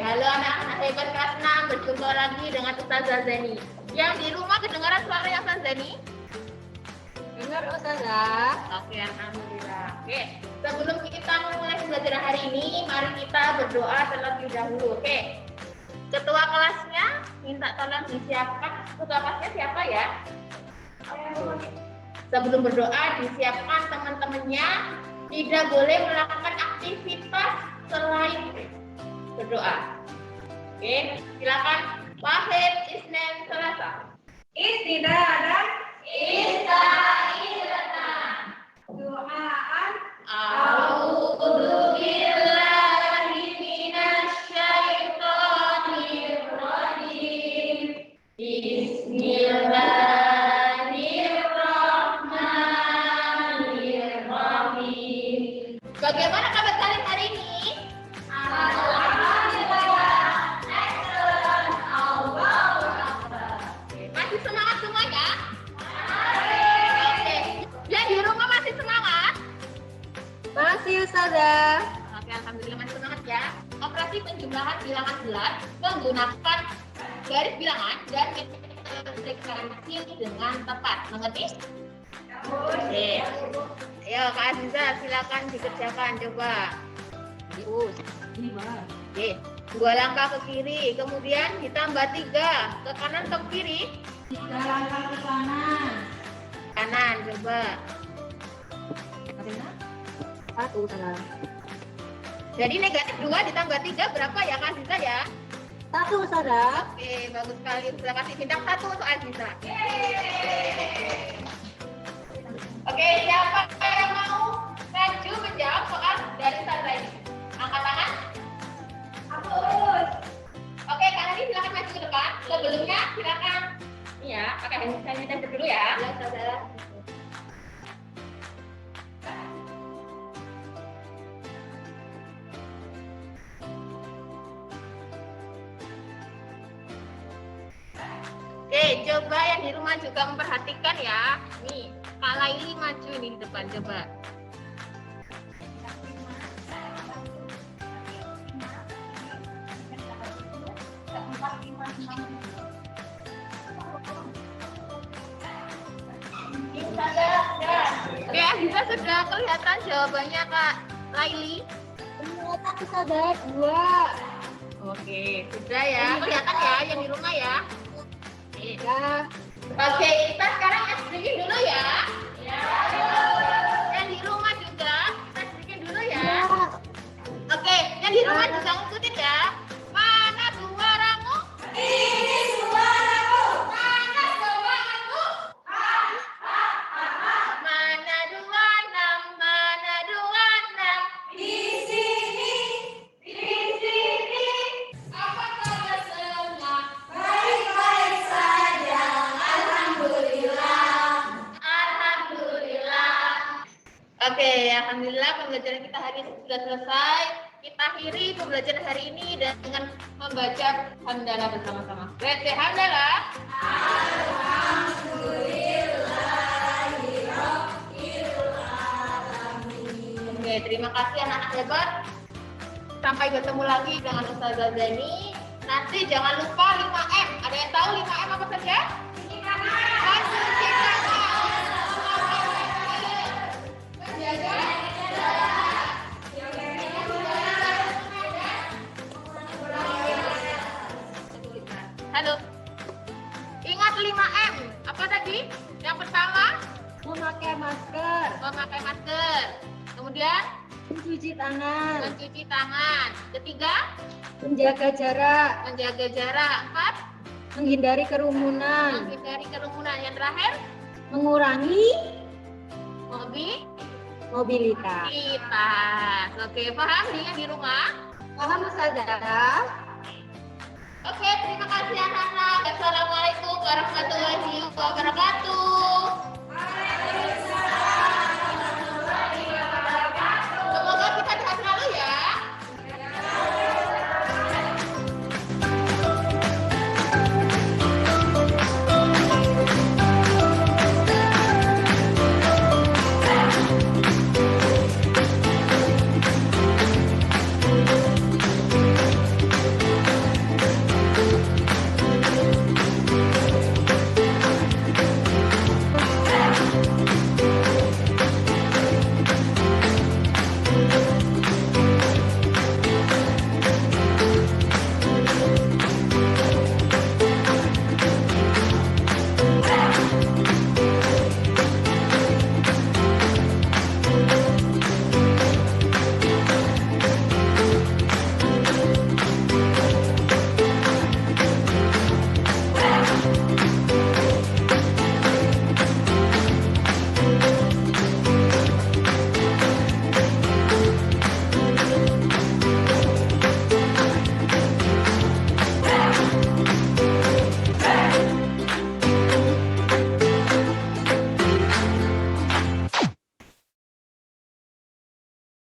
halo anak-anak hebat kelas 6, berjumpa lagi dengan Ustazah Zeni. Yang di rumah kedengaran suaranya Ustazah Zeni? Dengar Ustazah? Oke, alhamdulillah. Oke, sebelum kita memulai pembelajaran hari ini, mari kita berdoa terlebih dahulu. Oke, ketua kelasnya minta tolong disiapkan. Ketua kelasnya siapa ya? Sebelum berdoa, disiapkan teman-temannya. Tidak boleh melakukan aktivitas selain berdoa. Oke, silakan. Wahid, Isnin, Selasa. Istidadah. Doaan. A'udzu billahi minasyaitonir rajim. Bismillahirrahmanirrahim. Bagaimana kabar kalian hari ini? Masih semangat semuanya? Oke. Yang di rumah masih semangat? Masih Ustazah. Oke, alhamdulillah masih semangat ya. Operasi penjumlahan bilangan bulat menggunakan garis bilangan dan multiplikasi dengan tepat. Mengerti? Oke. Ayo Kak Aziza, silakan dikerjakan coba. Terus. Oke. 2 langkah ke kiri, kemudian ditambah 3 ke kanan atau ke kiri? 3 langkah ke kanan. Kanan coba. 1 salah. Jadi negatif 2 ditambah 3 berapa ya Kak Aziza ya? 1 Ustazah. Oke, bagus sekali. Sudah kasih bintang 1 untuk Aziza. Oke, siapa yang mau maju menjawab soal dari Ustazah ini? Angkat tangan. Aku. Oke, Kak Nadi silakan maju ke depan. Sebelumnya silakan ya, pakai hand sanitizer dulu ya. Ya, Ustazah. Oke, coba yang di rumah juga memperhatikan ya. Nih, Kak Laili maju ini di depan, coba. Oke, Aziza sudah kelihatan jawabannya Kak Laili? Kelihatan Ustazah, 2. Oke, sudah ya. Kelihatan ya yang di rumah ya? Ya. Oke, kita sekarang sedikit dulu ya. Ya. Yang di rumah juga kita sedikit dulu ya. Oke, yang di rumah juga ngikutin ya. Mana suaramu? Ini suaramu. Mana suaramu? Mana 26? Mana 26? Di sini. Di sini. Apa kabar semua? Baik-baik saja. Alhamdulillah. Alhamdulillah. Oke, alhamdulillah pembelajaran kita hari ini sudah selesai. Kita akhiri pembelajaran hari ini dengan membaca hamdalah bersama-sama. Baca hamdalah. Oke, terima kasih anak-anak hebat. Sampai bertemu lagi dengan Ustazah Zeni. Nanti jangan lupa 5M. Ada yang tahu 5M apa saja? Cuci tangan. Cuci tangan. Menjaga jarak. Halo. Ingat 5M. Apa tadi? Yang pertama? Memakai masker. Memakai masker. Kemudian? Mencuci tangan. Mencuci tangan. Ketiga? Menjaga jarak. Menjaga jarak. 4? Menghindari kerumunan. Menghindari kerumunan. Yang terakhir? Mengurangi mobilitas. Oke, paham nih yang di rumah? Paham Ustazah? Oke, terima kasih anak-anak. Assalamualaikum warahmatullahi wabarakatuh.